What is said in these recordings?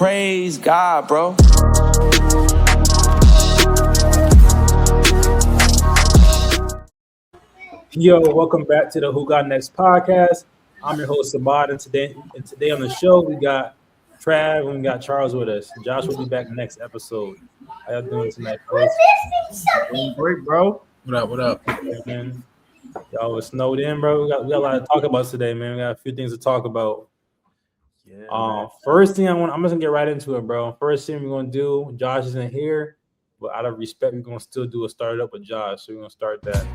Praise God, bro. Yo, welcome back to the Who Got Next podcast. I'm your host Samad, and today on the show we got Trav and we got Charles with us. Josh will be back next episode. How y'all doing tonight, fellas? Doing great, bro. What up? What up? Yeah, man. Y'all was snowed in, bro. We got a lot to talk about today, man. We got a few things to talk about. Yeah. First thing I'm just gonna get right into it, bro. First thing we're gonna do, Josh isn't here, but out of respect, we're gonna still do a start up with Josh. So we're gonna start that.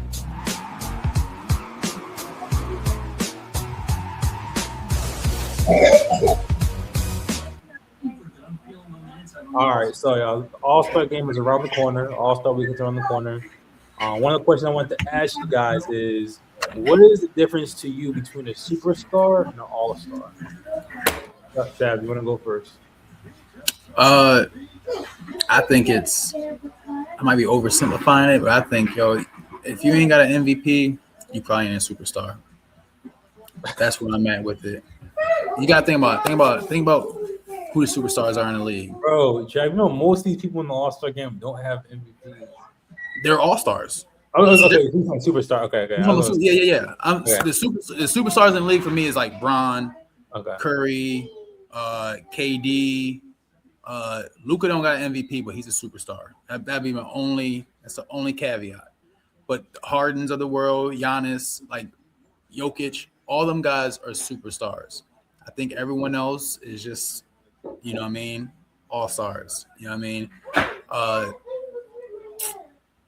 All right, so y'all, All-Star game is around the corner. All-Star week is around the corner. One of the questions I want to ask you guys is, what is the difference to you between a superstar and an all-star? Chad, you want to go first? I think I might be oversimplifying it, but I think, if you ain't got an MVP, you probably ain't a superstar. That's where I'm at with it. You gotta think about who the superstars are in the league. Bro, Chad, most of these people in the All-Star game don't have MVP. They're all-stars. Oh, okay, he's on superstar. Okay. Yeah. Okay. The superstars in the league for me is like Bron, Okay. Curry, KD. Luka don't got an MVP, but he's a superstar. That'd be that's the only caveat. But Hardens of the world, Giannis, like Jokic, all them guys are superstars. I think everyone else is just, all stars. You know what I mean?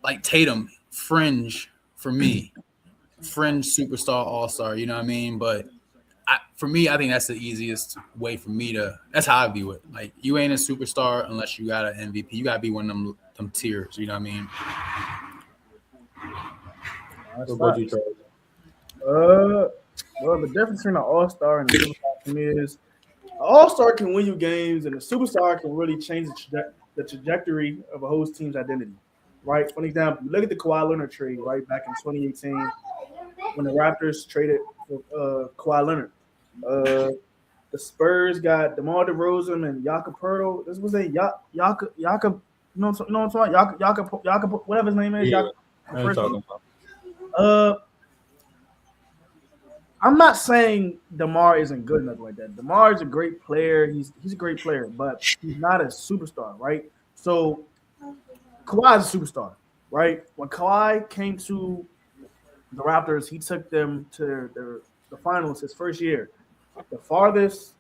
Like Tatum, fringe for me, fringe superstar all-star. You know what I mean? But for me, I think that's the easiest way for me that's how I view it. Like, you ain't a superstar unless you got an MVP. You got to be one of them tiers. You know what I mean? What about you, Charles? Well, the difference between an all-star and a superstar to me is an all-star can win you games, and a superstar can really change the trajectory of a whole team's identity. Right? For example, you look at the Kawhi Leonard trade, right, back in 2018 when the Raptors traded for Kawhi Leonard. The Spurs got DeMar DeRozan and Jakob Poeltl. This was Jakob. You know what I'm talking about? Jakob, whatever his name is. Yeah, Jakob, I'm not saying DeMar isn't good enough like that. DeMar is a great player. He's a great player, but he's not a superstar, right? So Kawhi is a superstar, right? When Kawhi came to the Raptors, he took them to the finals his first year. The farthest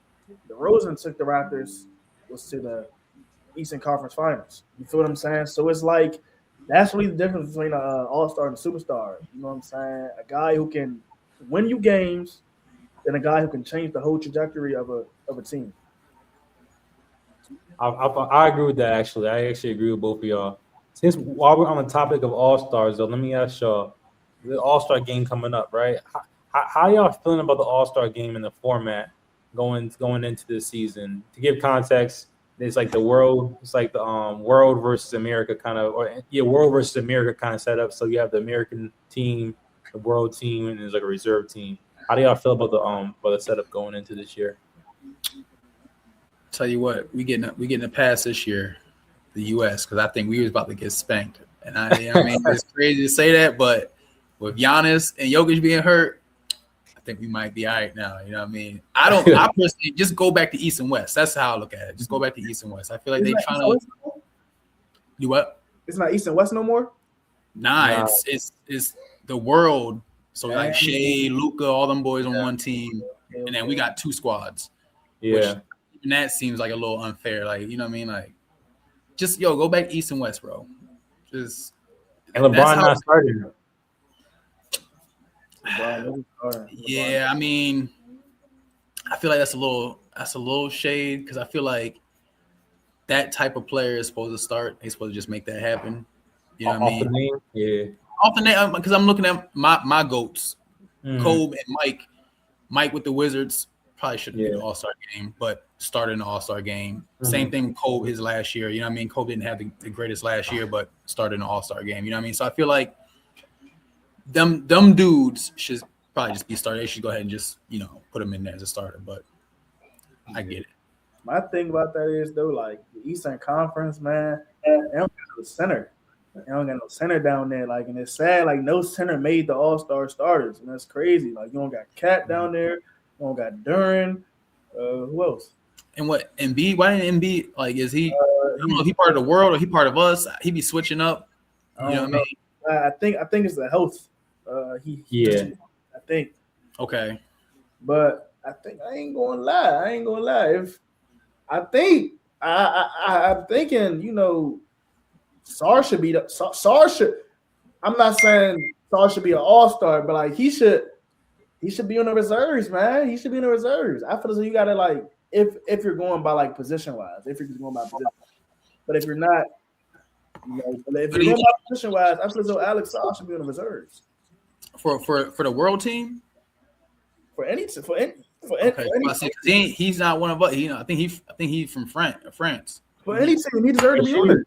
DeRozan took the Raptors was to the Eastern Conference Finals. You feel what I'm saying? So it's like that's really the difference between an all-star and a superstar. You know what I'm saying? A guy who can win you games and a guy who can change the whole trajectory of a team. I agree with that, actually. I actually agree with both of y'all. Since while we're on the topic of all-stars, though, let me ask y'all, the all-star game coming up, right? How y'all feeling about the all-star game and the format going into this season? To give context, it's like the world versus America kind of, world versus America kind of setup. So you have the American team, the world team, and there's like a reserve team. How do y'all feel about the setup going into this year? Tell you what, we getting a pass this year, the U.S., because I think we was about to get spanked. And I mean, it's crazy to say that, but with Giannis and Jokic being hurt, I think we might be all right now. You know what I mean? I personally just go back to East and West. That's how I look at it. Just go back to East and West. I feel like they trying to do what? It's not East and West no more? Nah. It's the world. So like Shea, Luka, all them boys on one team, and then we got two squads. Yeah. Which, and that seems like a little unfair. Like, you know what I mean? Like, just go back East and West, bro. Just and LeBron not starting. Yeah, I mean, I feel like that's a little shade because I feel like that type of player is supposed to start. He's supposed to just make that happen. You know what I mean? Name? Yeah. Off the name, because I'm looking at my goats, Kobe and Mike. Mike with the Wizards probably shouldn't be the All-Star game, but started in the All-Star game. Same thing with Kobe his last year. You know what I mean? Kobe didn't have the greatest last year, but started in the All-Star game. You know what I mean? So I feel like them dudes should probably just be started. They should go ahead and just, put them in there as a starter. But I get it. My thing about that is though, like the Eastern Conference, man, they don't got no center. They don't got no center down there. Like, and it's sad. Like, no center made the All Star starters, and that's crazy. Like, you don't got Cat down there. You don't got Duran. Who else? And what Embiid? Why didn't Embiid like? Is he? I don't know if he part of the world or he part of us. He be switching up. You know what I mean? I think it's the health. Yeah. I think. Okay. But I ain't gonna lie. If I think I'm thinking, you know, Sar should be Sar should. I'm not saying Sar should be an all-star, but like he should be in the reserves, man. He should be in the reserves. I feel as though you gotta like if you're going by like position wise, if you're just going by position. But if you're not, you know, if you're going by position wise, I feel as though Alex Sar should be in the reserves. For the world team? For any he's not one of us. I think he's from France. For any team, he deserves to be on there.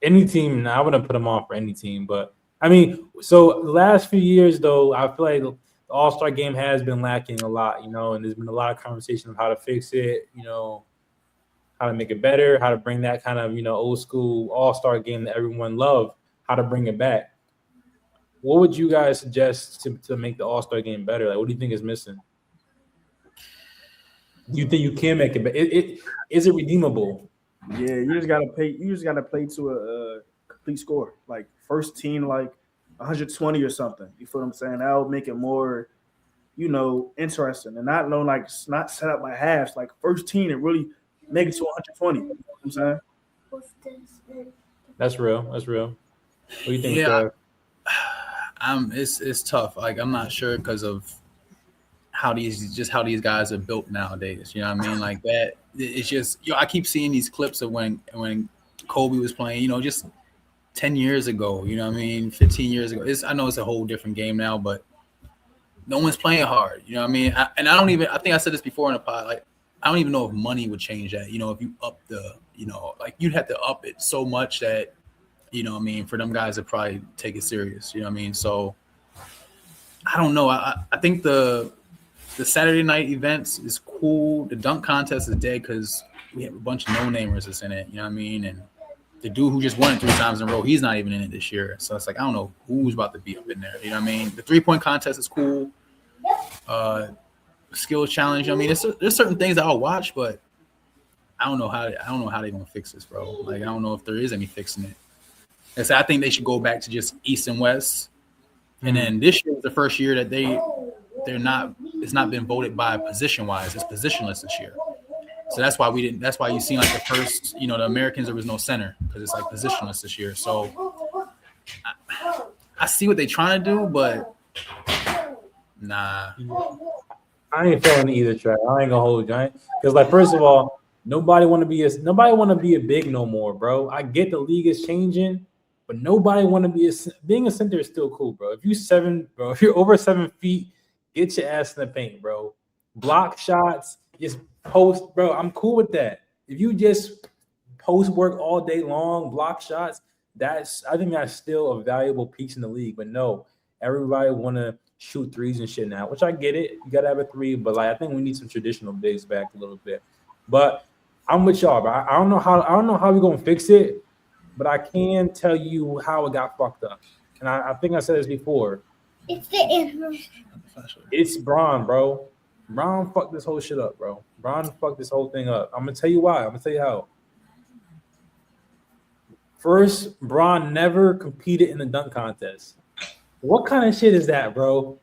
Any team, I wouldn't put him on for any team. But I mean, so the last few years, though, I feel like the All-Star game has been lacking a lot, you know, and there's been a lot of conversation of how to fix it, you know, how to make it better, how to bring that kind of, you know, old school All-Star game that everyone loved, how to bring it back. What would you guys suggest to make the All-Star game better? Like, what do you think is missing? Do you think you can make it better? Is it redeemable? Yeah, you just gotta play. You just gotta play to a complete score, like first team, like 120 or something. You feel what I'm saying? That'll make it more, you know, interesting, and not know like it's not set up by halves. Like first team, it really make it to 120. You know what I'm saying? That's real. What do you think? Yeah, it's tough. Like I'm not sure because of how these guys are built nowadays. You know what I mean? Like that. It's just I keep seeing these clips of when Kobe was playing. You know, just 10 years ago. You know what I mean? 15 years ago. I know it's a whole different game now, but no one's playing hard. You know what I mean? I think I said this before in the pod. Like I don't even know if money would change that. You know, if you up like you'd have to up it so much that, you know what I mean, for them guys to probably take it serious. You know what I mean? So I don't know. I think the Saturday night events is cool. The dunk contest is dead because we have a bunch of no-namers that's in it. You know what I mean? And the dude who just won it 3 times in a row, he's not even in it this year. So it's like, I don't know who's about to be up in there. You know what I mean? The 3-point contest is cool. Skill challenge. I mean, there's certain things that I'll watch, but I don't know how they're gonna fix this, bro. Like, I don't know if there is any fixing it. I think they should go back to just East and West. And then this year was the first year that it's not been voted by position wise. It's positionless this year. So that's why you see like the first, you know, the Americans, there was no center because it's like positionless this year. So I see what they're trying to do, but nah. I ain't feeling either track. I ain't gonna hold you. Because like, first of all, nobody want to be a big no more, bro. I get the league is changing, but nobody want to be being a center is still cool, bro. If you're over 7 feet, get your ass in the paint, bro. Block shots, just post, bro. I'm cool with that. If you just post work all day long, block shots, I think that's still a valuable piece in the league. But no, everybody want to shoot threes and shit now, which I get it. You gotta have a 3, but like I think we need some traditional bigs back a little bit. But I'm with y'all, bro. I don't know how we're gonna fix it, but I can tell you how it got fucked up. And I think I said this before. It's Bron, bro. Bron fucked this whole shit up, bro. Bron fucked this whole thing up. I'm gonna tell you why. I'm gonna tell you how. First, Bron never competed in the dunk contest. What kind of shit is that, bro?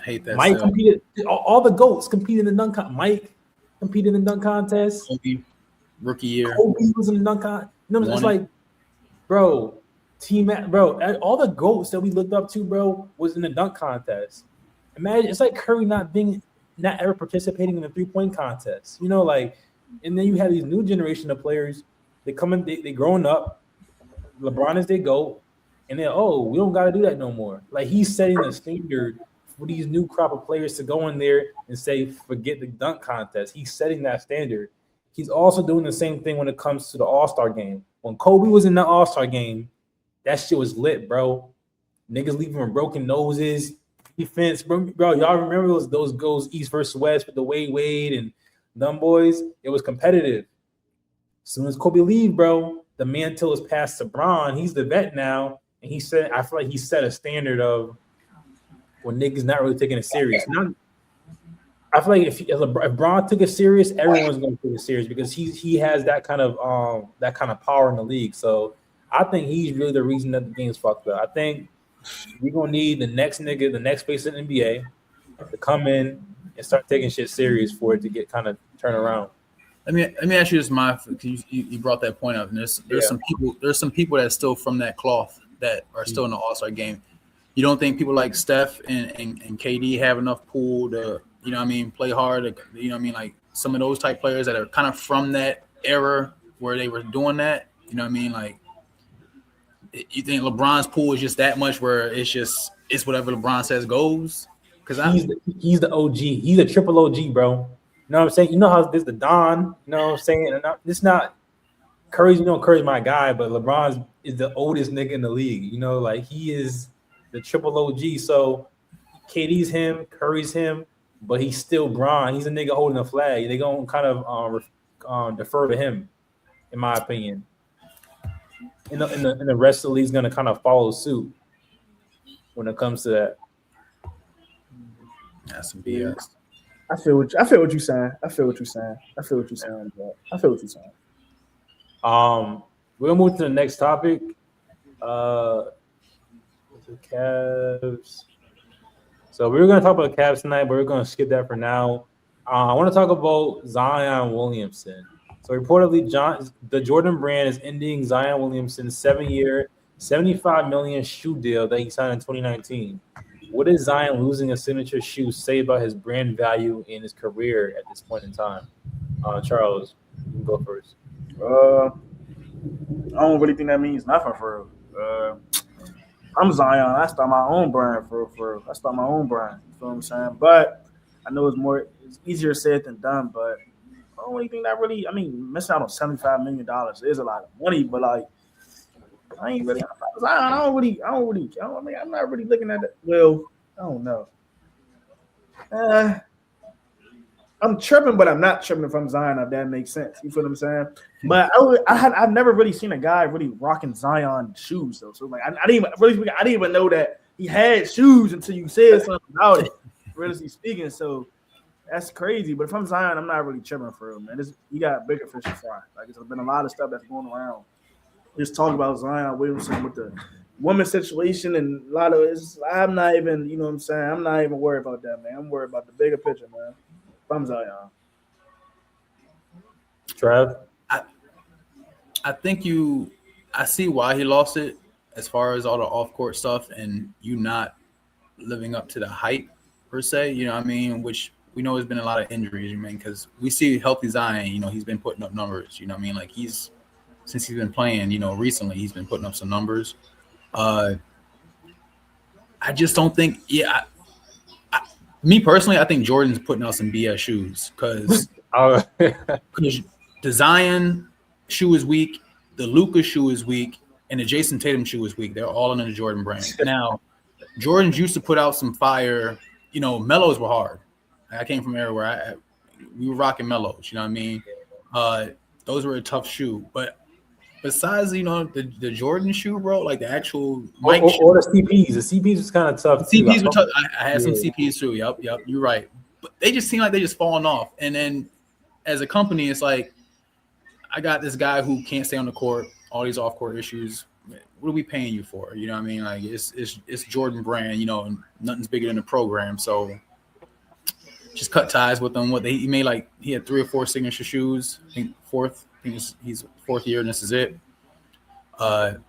I hate that. Mike competed. All the GOATs competed in the dunk contest. Mike competed in the dunk contest. Kobe, rookie year. Kobe was in the dunk contest. You know, it's like, bro, all the GOATs that we looked up to, bro, was in the dunk contest. Imagine it's like Curry not ever participating in the 3-point contest. You know, like, and then you have these new generation of players. They come in, they growing up. LeBron is their GOAT. And then, we don't got to do that no more. Like, he's setting the standard for these new crop of players to go in there and say, forget the dunk contest. He's setting that standard. He's also doing the same thing when it comes to the All-Star game. When Kobe was in the All-Star game, that shit was lit, bro. Niggas leaving with broken noses, defense, bro. Y'all remember those goals East versus West with the Wade and them boys, it was competitive. As soon as Kobe leave, bro, the mantle is passed to Bron. He's the vet now, and he said, I feel like he set a standard of when niggas not really taking it serious. I feel like if Bron took it serious, everyone's going to take it serious because he has that kind of power in the league. So I think he's really the reason that the game's fucked up. I think we're gonna need the next nigga, the next face in the NBA, to come in and start taking shit serious for it to get kind of turn around. Let me ask you this, because you brought that point up, and there's some people that's still from that cloth that are still in the All-Star game. You don't think people like Steph and KD have enough pull to, play hard? Like some of those type players that are kind of from that era where they were doing that. Like you think LeBron's pool is just that much where it's whatever LeBron says goes? Because he's the OG. He's a triple OG, bro. You know what I'm saying? You know how this the Don. You know what I'm saying? And it's not Curry's. Curry's my guy, but LeBron is the oldest nigga in the league. Like he is the triple OG. So KD's him, Curry's him, but he's still Bron. He's a nigga holding the flag. They gonna kind of defer to him, in my opinion. And the rest of the league's gonna kind of follow suit when it comes to that. That's some BS. I feel what you're saying. We're gonna move to the next topic. The Cavs. So we were gonna talk about the Cavs tonight, but we're gonna skip that for now. I want to talk about Zion Williamson. So reportedly, the Jordan brand is ending Zion Williamson's 7-year, $75 million shoe deal that he signed in 2019. What does Zion losing a signature shoe say about his brand value in his career at this point in time? Charles, you can go first. I don't really think that means nothing for real. I'm Zion. I start my own brand for real. I start my own brand. You feel what I'm saying? But I know it's easier said than done, but I don't really think that really. Missing out on $75 million is a lot of money, but like, I ain't really. Zion, I'm not really looking at it. Well, I don't know. I'm tripping, but I'm not tripping if I'm Zion. If that makes sense, you feel what I'm saying? But I've never really seen a guy really rocking Zion shoes though. So like, I didn't even know that he had shoes until you said something about it. Realistically speaking, so. That's crazy, but if I'm Zion, I'm not really tripping for him, man. You got bigger fish to fry. Like, there's been a lot of stuff that's going around. Just talk about Zion Williamson with the woman situation and a lot of it's. I'm not even, you know what I'm saying? I'm not even worried about that, man. I'm worried about the bigger picture, man. If I'm Zion. Trav? I think I see why he lost it as far as all the off-court stuff and you not living up to the hype, per se, which – we know there's been a lot of injuries, because we see healthy Zion, he's been putting up numbers, like since he's been playing, recently he's been putting up some numbers. I just don't think, me personally, I think Jordan's putting out some BS shoes because the Zion shoe is weak, the Luka shoe is weak, and the Jason Tatum shoe is weak. They're all under the Jordan brand. Now, Jordan's used to put out some fire, Mellows were hard. I came from an era where we were rocking Mellows, you know what I mean? Those were a tough shoe. But besides, the Jordan shoe, bro, like the actual or the CPs. The CPs was kind of tough. CPs were tough. I had some CPs too. Yep, you're right. But they just seem like they just falling off. And then as a company, it's like, I got this guy who can't stay on the court, all these off-court issues. What are we paying you for? You know what I mean? Like, it's Jordan brand, and nothing's bigger than the program. So just cut ties with them. He had 3 or 4 signature shoes. I think fourth. I think he's 4th year, and this is it. It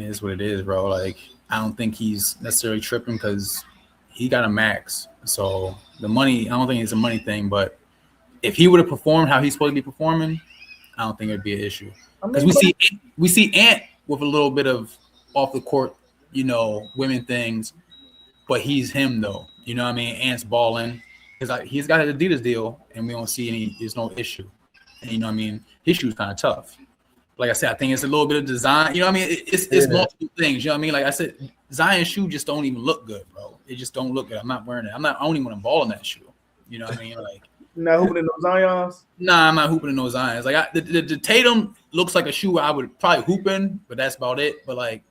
is what it is, bro. Like, I don't think he's necessarily tripping because he got a max. So the money, I don't think it's a money thing. But if he would have performed how he's supposed to be performing, I don't think it'd be an issue. Because we see Ant with a little bit of off the court, women things, but he's him though. You know what I mean? Ant's balling because he's got an Adidas deal, and we don't see there's no issue. And you know what I mean? His shoe's kind of tough. Like I said, I think it's a little bit of design. You know what I mean? It's multiple things. You know what I mean? Like I said, Zion's shoe just don't even look good, bro. It just don't look good. I'm not wearing it. I don't even want to ball in that shoe. You know what I mean? Like Not hooping in those Zions. Nah, I'm not hooping in those Zions. Like the Tatum looks like a shoe I would probably hoop in, but that's about it. But like,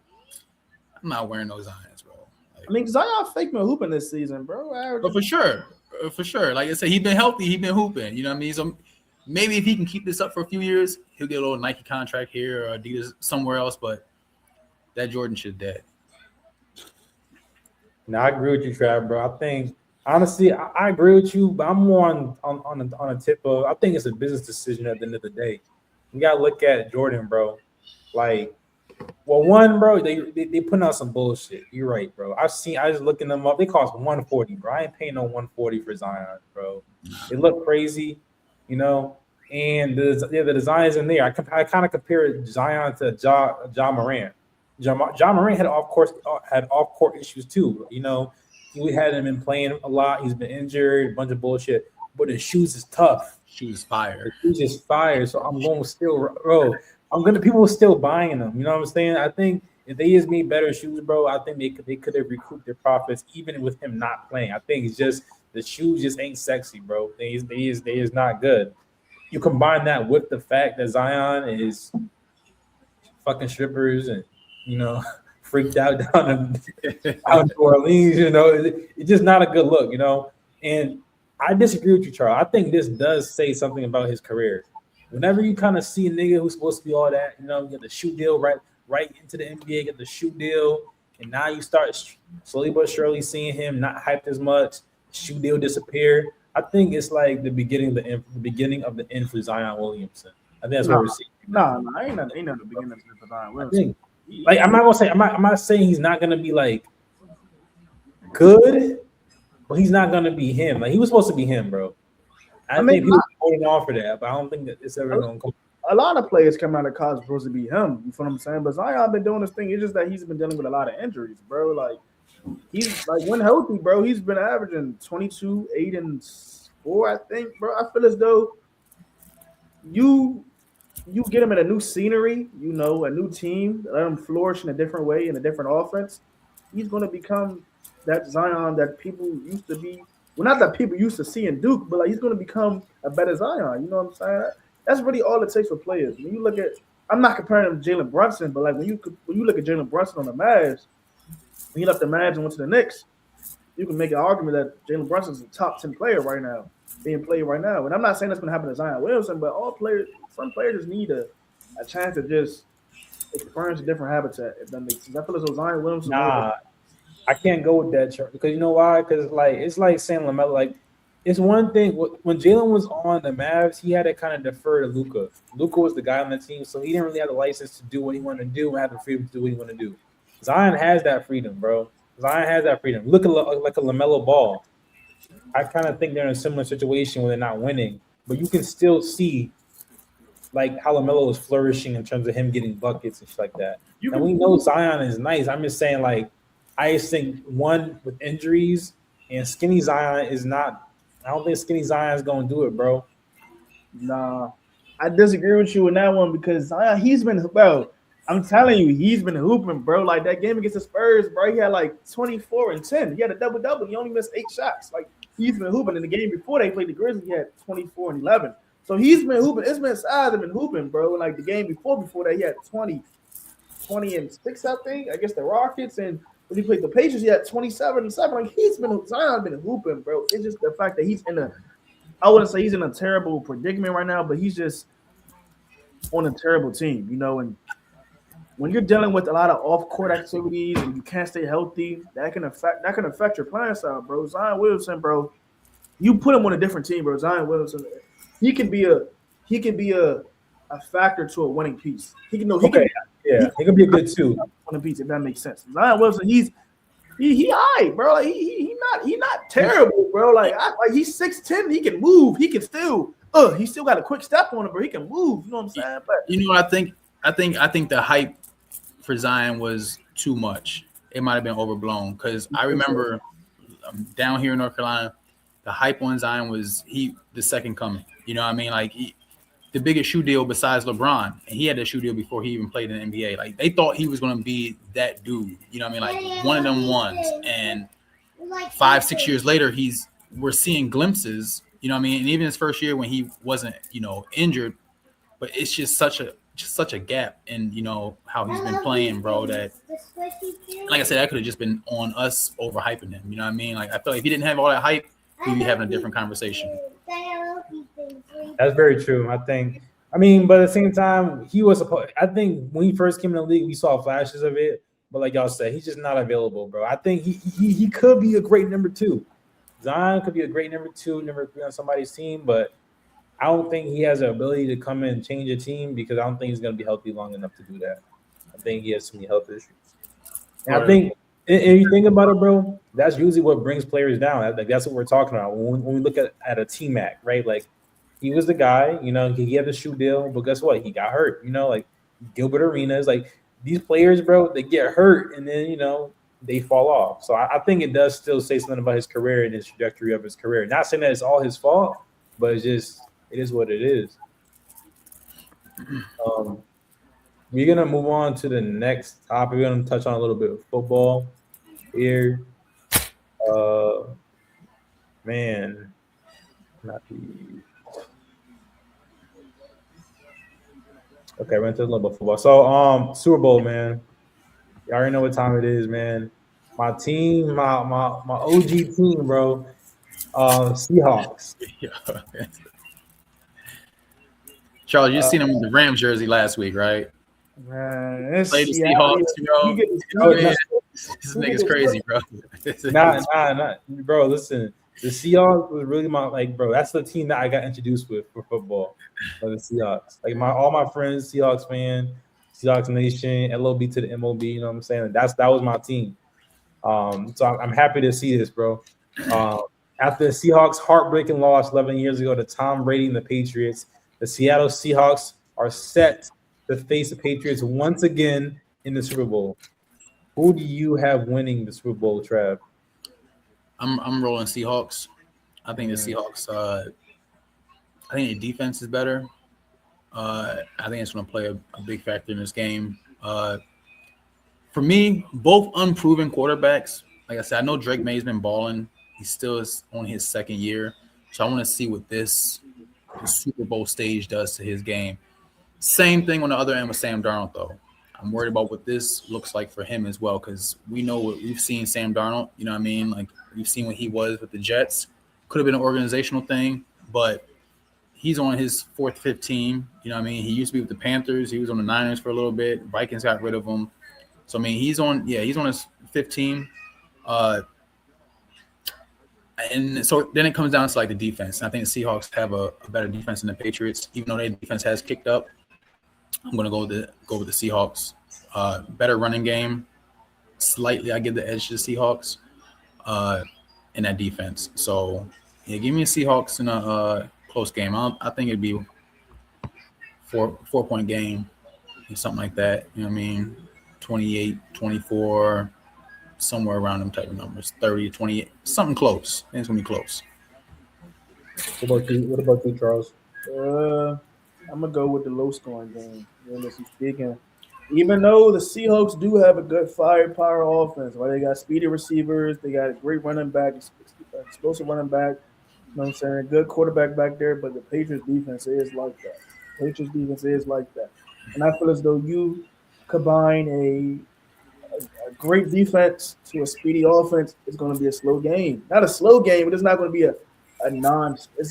I'm not wearing those Zions, bro. Like, I mean, Zion fake been hooping this season, bro. but for sure. Like I said, he's been healthy. He's been hooping. You know what I mean? So maybe if he can keep this up for a few years, he'll get a little Nike contract here or Adidas somewhere else. But that Jordan shit dead. No, I agree with you, Trav, bro. I think honestly, I agree with you, but I'm more on a tip of I think it's a business decision at the end of the day. You gotta look at Jordan, bro. Like, well, one, bro, they putting out some bullshit. You're right, bro. I was looking them up. They cost 140, bro. I ain't paying no 140 for Zion, bro. It look crazy, you know. And the designs in there. I kind of compare Zion to Ja Morant. Ja Morant had off court issues too. You know, we had him been playing a lot. He's been injured, a bunch of bullshit. But his shoes is tough. Shoes fire. His shoes is fire. So I'm going to still, bro. People are still buying them. You know what I'm saying? I think if they just made better shoes, bro, I think they could have recouped their profits even with him not playing. I think it's just the shoes just ain't sexy, bro. They is not good. You combine that with the fact that Zion is fucking strippers and freaked out down in New Orleans. It's just not a good look. And I disagree with you, Charles. I think this does say something about his career. Whenever you kind of see a nigga who's supposed to be all that, get the shoe deal right into the NBA, get the shoe deal, and now you start slowly but surely seeing him not hyped as much, shoe deal disappear. I think it's like the beginning of the end for Zion Williamson. I think that's what we're seeing. No, ain't not the beginning of the for Zion Williamson. Like I'm not saying he's not gonna be like good, but he's not gonna be him. Like he was supposed to be him, bro. I think people are holding on for that, but I don't think that it's ever gonna come. A lot of players come out of college supposed to be him. You feel what I'm saying? But Zion been doing this thing. It's just that he's been dealing with a lot of injuries, bro. Like he's like when healthy, bro. He's been averaging 22, 8, and 4. I think, bro. I feel as though you get him in a new scenery, a new team, let him flourish in a different way, in a different offense. He's going to become that Zion that people used to be. Well, not that people used to see in Duke, but like he's going to become a better Zion. You know what I'm saying? That's really all it takes for players. When you look at, I'm not comparing him to Jalen Brunson, but like when you look at Jalen Brunson on the Mavs, when he left the Mavs and went to the Knicks, you can make an argument that Jalen Brunson is a top 10 player right now, being played right now. And I'm not saying that's going to happen to Zion Williamson, but some players just need a chance to just experience a different habitat, if that makes sense. I feel as though Zion Williamson. Nah, I can't go with that, Charles, because you know why? Because it's like saying LaMelo. Like it's one thing when Jalen was on the Mavs, he had to kind of defer to Luka. Luka was the guy on the team, so he didn't really have the license to do what he wanted to do and have the freedom to do what he wanted to do. Zion has that freedom, bro. Zion has that freedom. Look at like a LaMelo Ball. I kind of think they're in a similar situation where they're not winning, but you can still see like how LaMelo is flourishing in terms of him getting buckets and shit like that. And we know Zion is nice. I'm just saying, like, I just think one with injuries and skinny Zion is not. I don't think skinny Zion is going to do it, bro. Nah, I disagree with you in that one because Zion, he's been, bro. I'm telling you, he's been hooping, bro. Like that game against the Spurs, bro. He had like 24 and 10. He had a double-double. He only missed 8 shots. Like he's been hooping. In the game before they played the Grizzlies, he had 24 and 11. So he's been hooping. It's been size have been hooping, bro. Like the game before that, he had 20 and 6, I think, against the Rockets. And when he played the Patriots, he had 27 and 7. Like Zion's been hooping, bro. It's just the fact that I wouldn't say he's in a terrible predicament right now, but he's just on a terrible team, and when you're dealing with a lot of off-court activities and you can't stay healthy, that can affect your playing style, bro. Zion Williamson, bro, you put him on a different team, bro. Zion Williamson, he can be a factor to a winning piece. He can be a good too. Winning piece, if that makes sense. Zion Williamson, he high, bro. Like he not terrible, bro. Like he's 6'10", he can move, he can still he still got a quick step on him, bro. He can move, you know what I'm saying? But you know what I think the hype for Zion was too much. It might have been overblown because I remember down here in North Carolina, the hype on Zion was the second coming. You know what I mean? Like the biggest shoe deal besides LeBron, and he had that shoe deal before he even played in the NBA. Like they thought he was going to be that dude. You know what I mean? Like one of them ones. And 5-6 years later, we're seeing glimpses. You know what I mean? And even his first year when he wasn't, injured, but it's just such a gap in how he's been playing, bro. That like I said, that could have just been on us overhyping him. You know what I mean? Like I feel like if he didn't have all that hype, we'd be having a different conversation. That's very true. I think. I mean, but at the same time, he was supposed. I think when he first came in the league, we saw flashes of it. But like y'all said, he's just not available, bro. I think he could be a great number two. Zion could be a great number two, number three on somebody's team, but I don't think he has the ability to come in and change a team because I don't think he's going to be healthy long enough to do that. I think he has too many health issues. And I think if you think about it, bro, that's usually what brings players down. Like that's what we're talking about when we look at a T-Mac, right? Like he was the guy, he had the shoe deal, but guess what? He got hurt, like Gilbert Arenas, like these players, bro, they get hurt and then, they fall off. So I think it does still say something about his career and his trajectory of his career. Not saying that it's all his fault, but it is what it is. We're gonna move on to the next topic. We're gonna touch on a little bit of football here. Man, not the. Okay, we're into a little bit of football. So, Super Bowl, man. You already know what time it is, man. My team, my OG team, bro. Seahawks. Charles, you seen him in the Rams jersey last week, right? Man, Play the Seahawks, bro. This nigga's crazy, bro. Nah, bro. Listen, the Seahawks was really bro. That's the team that I got introduced with for football. The Seahawks, like all my friends, Seahawks fan, Seahawks Nation, LOB to the MOB. You know what I'm saying? That was my team. So I'm happy to see this, bro. After the Seahawks' heartbreaking loss 11 years ago to Tom Brady and the Patriots, the Seattle Seahawks are set to face the Patriots once again in the Super Bowl. Who do you have winning the Super Bowl, Trav? I'm rolling Seahawks. I think the Seahawks. I think the defense is better. I think it's going to play a big factor in this game. For me, both unproven quarterbacks. Like I said, I know Drake May's been balling. He still is on his second year. So I want to see what the Super Bowl stage does to his game. Same thing on the other end with Sam Darnold, though. I'm worried about what this looks like for him as well because we know what we've seen Sam Darnold. You know what I mean? Like we've seen what he was with the Jets. Could have been an organizational thing, but he's on his fourth, fifth team. You know what I mean? He used to be with the Panthers. He was on the Niners for a little bit. Vikings got rid of him. So, I mean, he's on his fifth team. And so then it comes down to, like, the defense. I think the Seahawks have a better defense than the Patriots. Even though their defense has kicked up, I'm going to go with the Seahawks. Better running game. Slightly, I give the edge to the Seahawks in that defense. So, yeah, give me a Seahawks in a close game. I think it'd be 4-point game, something like that. You know what I mean? 28, 24, somewhere around them type of numbers. 30, 28, something close. I think it's going to be close. What about you, Charles? I'm going to go with the low-scoring game, realistically speaking. Even though the Seahawks do have a good firepower offense, right? They got speedy receivers. They got a great running back, explosive running back. You know what I'm saying? Good quarterback back there, but the Patriots defense is like that. And I feel as though you combine a great defense to a speedy offense, it's going to be a slow game. Not a slow game, but it's not going to be it's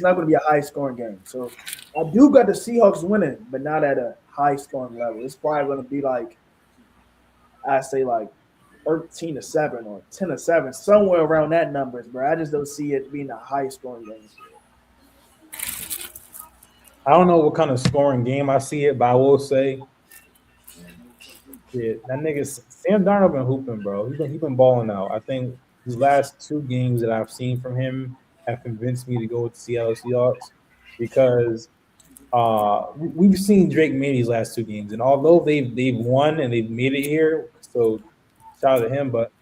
not going to be a high scoring game. So I do got the Seahawks winning, but not at a high scoring level. It's probably going to be like 13-7 or 10-7, somewhere around that numbers, bro. I just don't see it being a high scoring game. I don't know what kind of scoring game I see it, but I will say, yeah, that nigga Sam Darnold been hooping, bro. He been balling out. I think these last two games that I've seen from him have convinced me to go with the Seattle Seahawks because we've seen Drake May these last two games, and although they've won and they've made it here, so shout out to him, but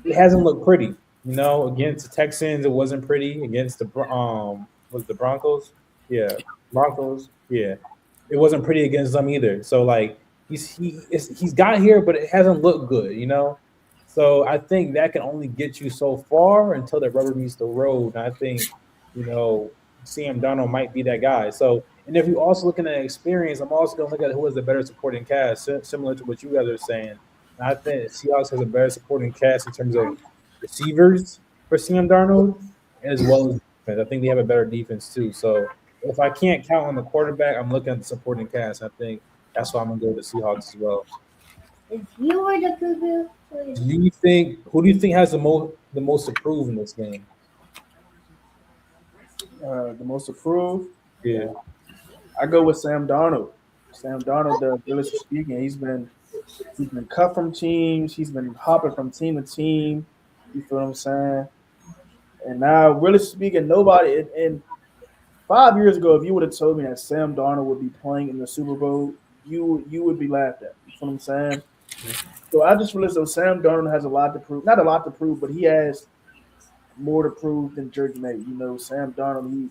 it hasn't looked pretty. Against the Texans, it wasn't pretty. Against the Broncos? Yeah, Broncos. Yeah, it wasn't pretty against them either. So like he's got here, but it hasn't looked good. So I think that can only get you so far until the rubber meets the road. And I think Sam Darnold might be that guy. So, and if you're also looking at experience, I'm also going to look at who has the better supporting cast, similar to what you guys are saying. And I think Seahawks has a better supporting cast in terms of receivers for Sam Darnold, as well as defense. I think they have a better defense too. So, if I can't count on the quarterback, I'm looking at the supporting cast. I think that's why I'm going to go with the Seahawks as well. If you were the cuckoo, Do you think who do you think has the most to prove in this game? The most approved. Yeah. I go with Sam Darnold. Sam Darnold, realistically speaking, he's been cut from teams. He's been hopping from team to team. You feel what I'm saying? And now, really speaking, nobody in 5 years ago, if you would have told me that Sam Darnold would be playing in the Super Bowl, you would be laughed at. You feel what I'm saying? So I just realized that Sam Darnold has a lot to prove. Not a lot to prove, but he has more to prove than Drake May. Sam Darnold,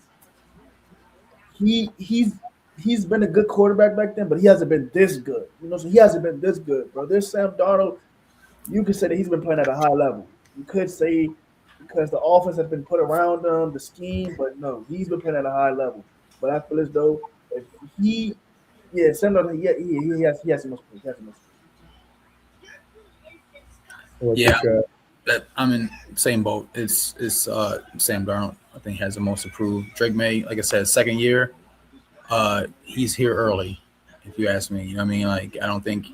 he's been a good quarterback back then, but he hasn't been this good. So he hasn't been this good, bro. This Sam Darnold, you could say that he's been playing at a high level. You could say because the offense has been put around him, the scheme, but no, he's been playing at a high level. But I feel as though if Sam Darnold, he has the most proof. He has the most proof. Yeah, I'm in same boat. It's Sam Darnold. I think has the most approved. Drake May, like I said, second year. He's here early. If you ask me, you know what I mean. Like I don't think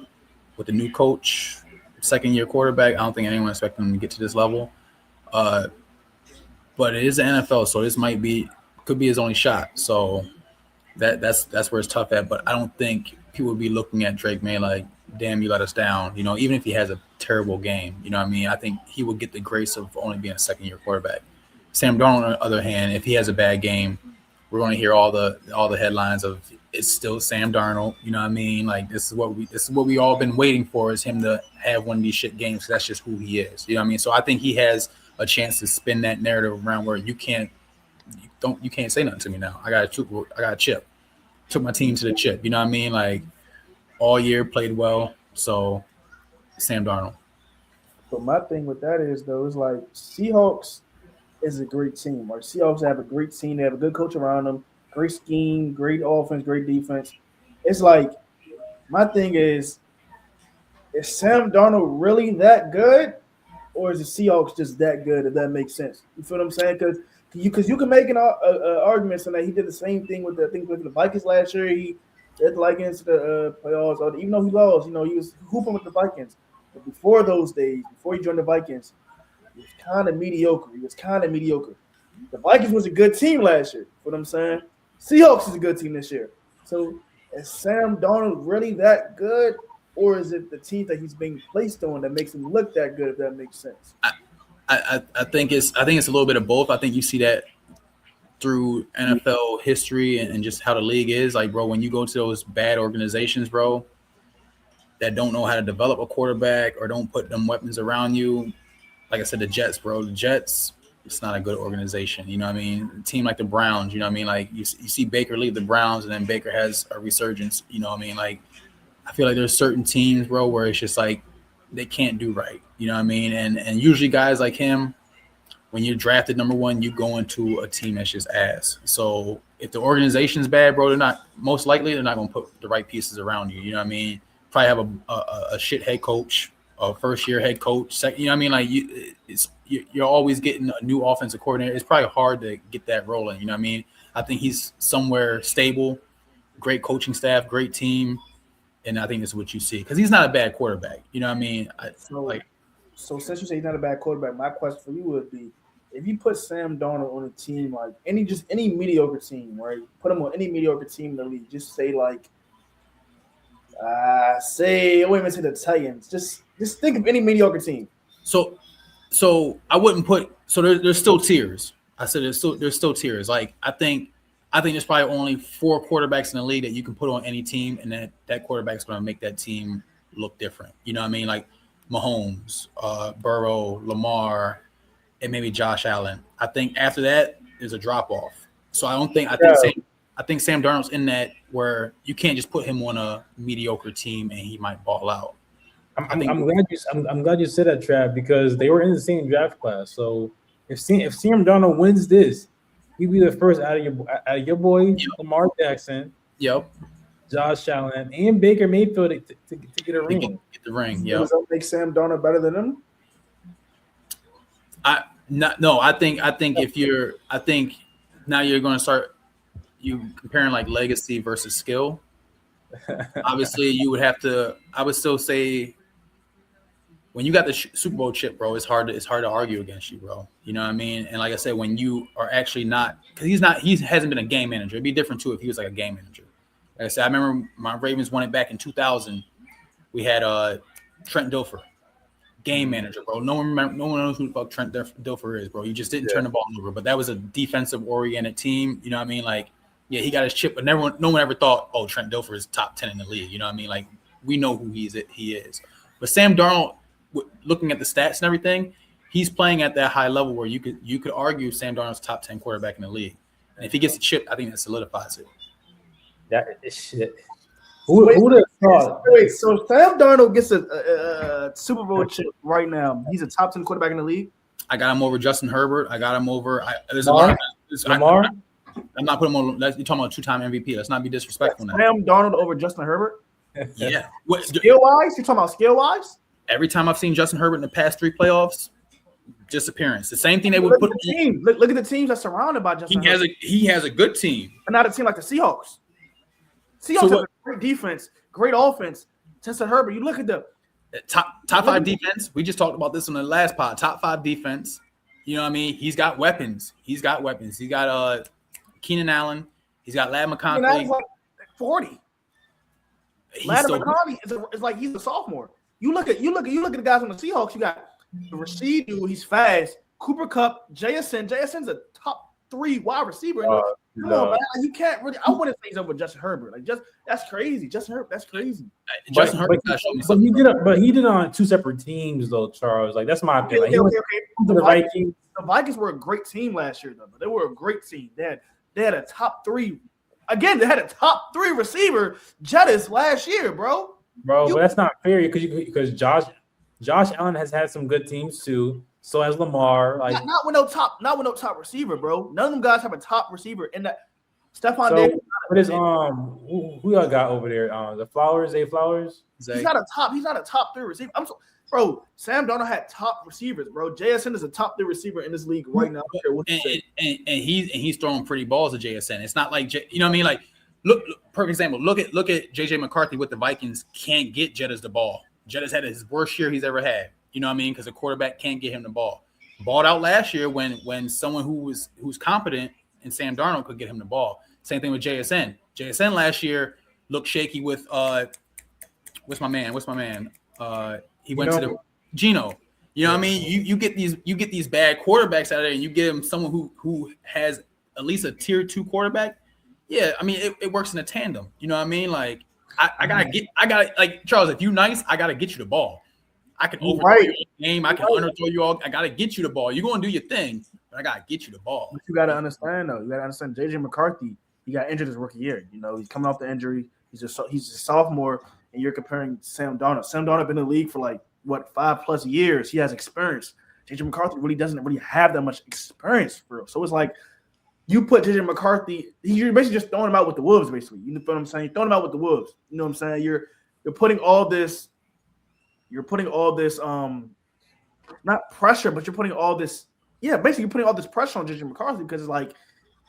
with the new coach, second year quarterback, I don't think anyone expected him to get to this level. But it is the NFL, so this could be his only shot. So that's where it's tough at. But I don't think people would be looking at Drake May like, damn, you let us down. Even if he has a terrible game, you know what I mean? I think he would get the grace of only being a second year quarterback. Sam Darnold, on the other hand, if he has a bad game, we're going to hear all the headlines of it's still Sam Darnold. You know what I mean? Like this is what we all been waiting for is him to have one of these shit games. That's just who he is. You know what I mean? So I think he has a chance to spin that narrative around where you can't say nothing to me now. I got a chip. Took my team to the chip. You know what I mean? Like all year played well. So Sam Darnold. But my thing with that is though, is like Seahawks is a great team. Like Seahawks have a great team. They have a good coach around them, great scheme, great offense, great defense. It's like my thing is Sam Darnold really that good, or is the Seahawks just that good? If that makes sense, you feel what I'm saying? Because you can make an argument saying that he did the same thing with the Vikings last year. He did like into the playoffs, or even though he lost, he was hooping with the Vikings. But before those days, before he joined the Vikings, he was kind of mediocre. The Vikings was a good team last year. You know what I'm saying? Seahawks is a good team this year. So is Sam Darnold really that good, or is it the team that he's being placed on that makes him look that good? If that makes sense. I think it's a little bit of both. I think you see that through NFL history and just how the league is. Like, bro, when you go to those bad organizations, bro, that don't know how to develop a quarterback or don't put them weapons around you. Like I said, the Jets, bro. The Jets, it's not a good organization. You know what I mean? A team like the Browns, you know what I mean? Like you see Baker leave the Browns and then Baker has a resurgence. You know what I mean? Like I feel like there's certain teams, bro, where it's just like they can't do right. You know what I mean? And usually guys like him, when you're drafted number one, you go into a team that's just ass. So if the organization's bad, bro, they're not going to put the right pieces around you. You know what I mean? Probably have a shit head coach, a first year head coach. Second, you know what I mean? Like you're always getting a new offensive coordinator. It's probably hard to get that rolling. You know what I mean? I think he's somewhere stable, great coaching staff, great team. And I think that's what you see because he's not a bad quarterback. You know what I mean? So since you say he's not a bad quarterback, my question for you would be, if you put Sam Darnold on a team like any mediocre team, right? Put him on any mediocre team in the league. Just say like, I wouldn't even say the Titans. Just think of any mediocre team. So I wouldn't put. So there's still tiers. I said there's still tiers. Like I think there's probably only 4 quarterbacks in the league that you can put on any team, and that quarterback's going to make that team look different. You know what I mean? Like Mahomes, Burrow, Lamar, and maybe Josh Allen. I think after that there's a drop off. So I think Sam Darnold's in that where you can't just put him on a mediocre team and he might ball out. I'm glad you said that, Trav, because they were in the same draft class. So if Sam Darnold wins this, He'd be the first out of your boy Yep. Lamar Jackson, Yep. Josh Allen, and Baker Mayfield to get a To ring. get the ring. So Yep. does that make Sam Darnold better than him? I think now you're going to start you comparing like legacy versus skill. Obviously, you would have to. I would still say when you got the Super Bowl chip, bro, it's hard to argue against you, bro. You know what I mean? And like I said, when you are actually not, because he hasn't been a game manager. It'd be different too if he was like a game manager. Like I said, I remember my Ravens won it back in 2000. We had Trent Dilfer, game manager, bro. No one knows who the fuck Trent Dilfer is, bro. You just didn't turn the ball over, but that was a defensive oriented team. You know what I mean? Like, yeah, he got his chip, but no one ever thought, oh, Trent Dilfer is top 10 in the league. You know what I mean? Like, we know who he is. But Sam Darnold, looking at the stats and everything, he's playing at that high level where you could argue Sam Darnold's top 10 quarterback in the league. And if he gets a chip, I think that solidifies it. That is shit. Who would have thought? Wait, so Sam Darnold gets a Super Bowl chip right now. He's a top 10 quarterback in the league. I got him over Justin Herbert. I got him over. There's Lamar? a lot of Lamar? I'm not putting him on. You're talking about two-time MVP. Let's not be disrespectful now. Sam Darnold over Justin Herbert. Yeah. Skill wise, you're talking about skill wise. Every time I've seen Justin Herbert in the past 3 playoffs, disappearance. The same thing they would Look put. at the team. Look at the teams that's surrounded by Justin Herbert. He has a good team. But not a team like the Seahawks. Seahawks have a great defense, great offense. Justin Herbert, you look at the Top 5 defense. We just talked about this on the last pod. Top 5 defense. You know what I mean? He's got weapons. He got Keenan Allen. He's got Ladd McConkey. He's like 40. Ladd McConkey is like he's a sophomore. You look at the guys on the Seahawks. You got the receiver, he's fast. Cooper Kupp, JSN. JSN's a top 3 wide receiver. Come on, man. You can't really. I wouldn't say he's over Justin Herbert. Like, that's crazy. Justin Herbert, that's crazy. Justin Herbert. But he did on 2 separate teams though, Charles. Like, that's my opinion. Okay. The Vikings. The Vikings were a great team last year, though. They were a great team. They had a top 3. Again, they had a top 3 receiver, Jettis, last year, bro. But that's not fair because Josh Allen has had some good teams too. So has Lamar. Like not with no top receiver, bro. None of them guys have a top receiver. And that Stephon Diggs. What is who y'all got over there? The Flowers, Zay Flowers. He's not a top 3 receiver. Bro, Sam Darnold had top receivers, bro. JSN is a top 3 receiver in this league right now. And he's throwing pretty balls at JSN. It's not like you know what I mean. Like look, perfect example. Look at JJ McCarthy with the Vikings. Can't get Jettis the ball. Jettis had his worst year he's ever had. You know what I mean? Because the quarterback can't get him the ball. Balled out last year when someone who's competent and Sam Darnold could get him the ball. Same thing with JSN. JSN last year looked shaky with what's my man? He went to the Gino. You know what I mean? You get these bad quarterbacks out of there, and you give him someone who has at least a tier 2 quarterback. Yeah, I mean it works in a tandem. You know what I mean? Like I gotta like Charles. If you nice, I gotta get you the ball. I can overthrow your game. I can underthrow you all. I gotta get you the ball. You're gonna do your thing, but I gotta get you the ball. But you gotta understand though. You gotta understand JJ McCarthy. He got injured his rookie year. You know, he's coming off the injury. He's a sophomore, and you're comparing Sam Darnold. Sam Darnold been in the league for like 5+ years. He has experience. JJ McCarthy really doesn't have that much experience for real. So it's like you put JJ McCarthy. You're basically just throwing him out with the wolves. Basically, you know what I'm saying? You're throwing him out with the wolves. You know what I'm saying? You're putting all this. You're putting all this not pressure, but you're putting all this. Yeah, basically you're putting all this pressure on JJ McCarthy because it's like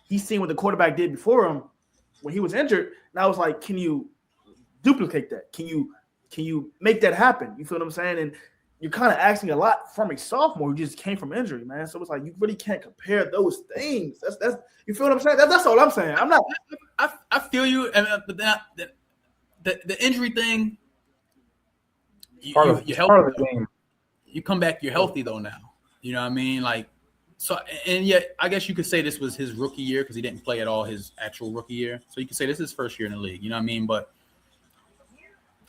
he's seen what the quarterback did before him when he was injured. Now it's like, can you duplicate that? Can you make that happen? You feel what I'm saying? And you're kind of asking a lot from a sophomore who just came from injury, man. So it's like you really can't compare those things. That's you feel what I'm saying? That's all I'm saying. I'm not. I feel you, but the injury thing. You're healthy. You come back, you're healthy though now. You know what I mean? Like, so, and yet I guess you could say this was his rookie year because he didn't play at all his actual rookie year. So you could say this is his first year in the league. You know what I mean? But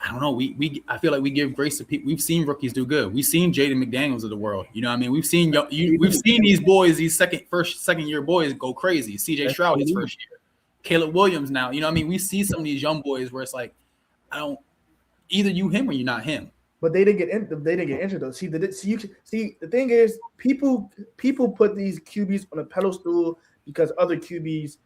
I don't know. I feel like we give grace to people. We've seen rookies do good. We've seen Jaden McDaniels of the world. You know what I mean? We've seen these boys, these second year boys go crazy. CJ Stroud his first year. Caleb Williams now. You know what I mean? We see some of these young boys where it's like, either you him or you're not him. But they didn't get injured though. See, the thing is, people put these QBs on a pedestal because other QBs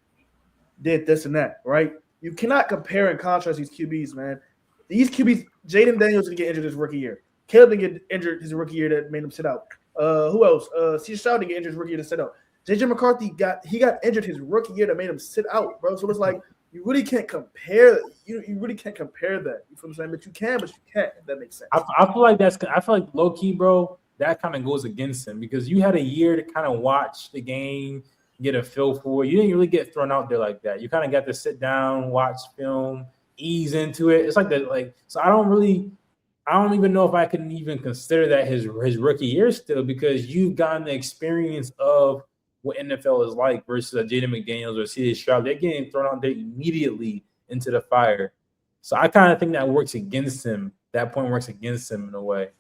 did this and that, right? You cannot compare and contrast these QBs, man. These QBs, Jaden Daniels didn't get injured his rookie year. Caleb didn't get injured his rookie year that made him sit out. Who else? C. Stroud didn't get injured his rookie year to sit out. JJ McCarthy got injured his rookie year that made him sit out, bro. So it's like you really can't compare. You really can't compare that. You feel what I'm saying? But you can, but you can't. If that makes sense. I feel like low key, bro. That kind of goes against him because you had a year to kind of watch the game, get a feel for it. You didn't really get thrown out there like that. You kind of got to sit down, watch film, ease into it. It's like that. Like so, I don't even know if I can even consider that his rookie year still because you've gotten the experience of what NFL is like versus a Jaden McDaniels or C.J. Stroud. They're getting thrown out there immediately into the fire. So I kind of think that works against him. That point works against him in a way.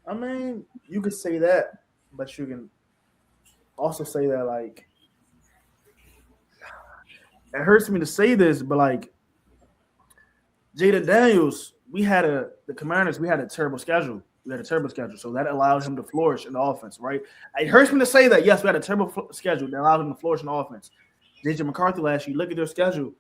I mean, you could say that, but you can also say that, like, it hurts me to say this, but, like, Jaden Daniels, the Commanders, we had a terrible schedule. So that allowed him to flourish in the offense, right? It hurts me to say that. Yes, we had a terrible schedule that allowed him to flourish in the offense. JJ McCarthy last year, look at their schedule.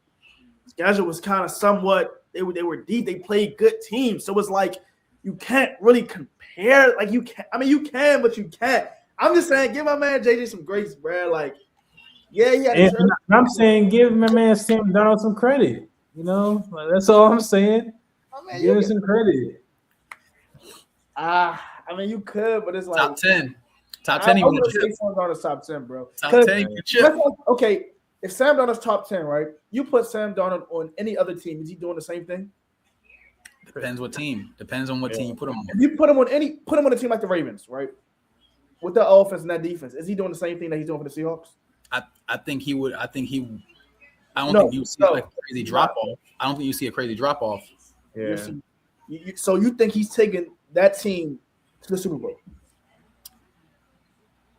Schedule was kind of somewhat they were deep. They played good teams. So it's like you can't really compare. Like you can. I mean, you can, but you can't. I'm just saying, give my man JJ some grace, bro. Like, yeah. I'm saying, give my man Sam Darnold some credit. You know, like, that's all I'm saying. Give him some credit. I mean, you could, but it's like top 10. Top 10. I'm going to say Sam Darnold's top 10, bro. Top 10. Okay, if Sam Darnold's top 10, right? You put Sam Darnold on any other team, is he doing the same thing? Depends what team. Depends on what team you put him on. If you put him on a team like the Ravens, right? With that offense and that defense, is he doing the same thing that he's doing for the Seahawks? I think he would. I think you see like a crazy drop off. I don't think you see a crazy drop off. Yeah. So you think he's taking that team to the Super Bowl?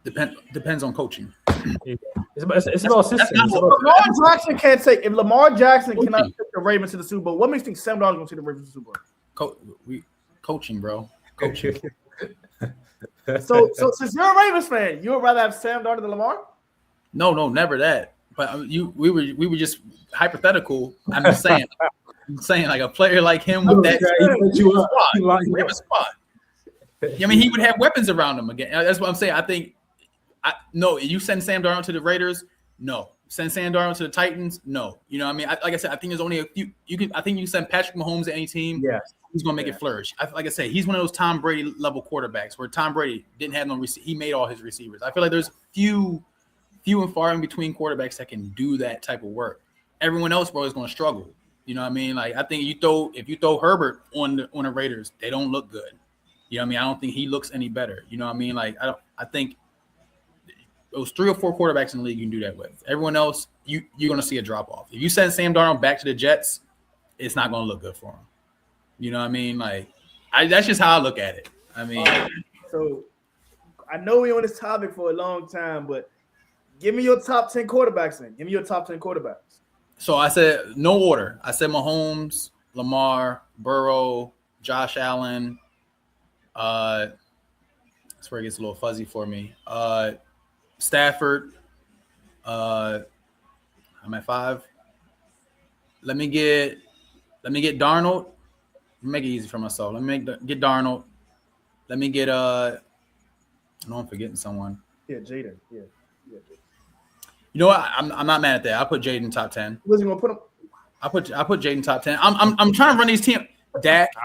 Depends on coaching. It's about systems. Lamar Jackson can't take. If Lamar Jackson cannot take the Ravens to the Super Bowl, what makes you think Sam Darnold's going to take the Ravens to the Super Bowl? Coaching, bro. Coaching. So since you're a Ravens fan, you would rather have Sam Darnold than Lamar? No, never that. But we were just hypothetical. I'm just saying like a player like him with that squad. I mean, he would have weapons around him again. That's what I'm saying. I think no. You send Sam Darnold to the Raiders? No. Send Sam Darnold to the Titans? No. You know what I mean? Like I said, I think there's only a few. I think you can send Patrick Mahomes to any team. Yeah. He's going to make it flourish. Like I said, he's one of those Tom Brady level quarterbacks where Tom Brady didn't have no he made all his receivers. I feel like there's few and far in between quarterbacks that can do that type of work. Everyone else, bro, is going to struggle. You know what I mean? Like I think if you throw Herbert on the Raiders, they don't look good. You know what I mean? I don't think he looks any better. You know what I mean? Like I think those 3 or 4 quarterbacks in the league you can do that with. Everyone else, you're going to see a drop off. If you send Sam Darnold back to the Jets, it's not going to look good for him. You know what I mean? Like that's just how I look at it. I mean, so I know we're on this topic for a long time, but give me your top 10 quarterbacks then. Give me your top 10 quarterbacks. So I said no order. I said Mahomes, Lamar, Burrow, Josh Allen. That's where it gets a little fuzzy for me. Stafford. I'm at 5. Let me get Darnold. Make it easy for myself. Let me get Darnold. Let me get I know I'm forgetting someone. Yeah, Jaden. Yeah. You know what? I'm not mad at that. I put Jaden top 10. Where's he gonna put him? I put Jaden top 10. I'm trying to run these teams. Dak's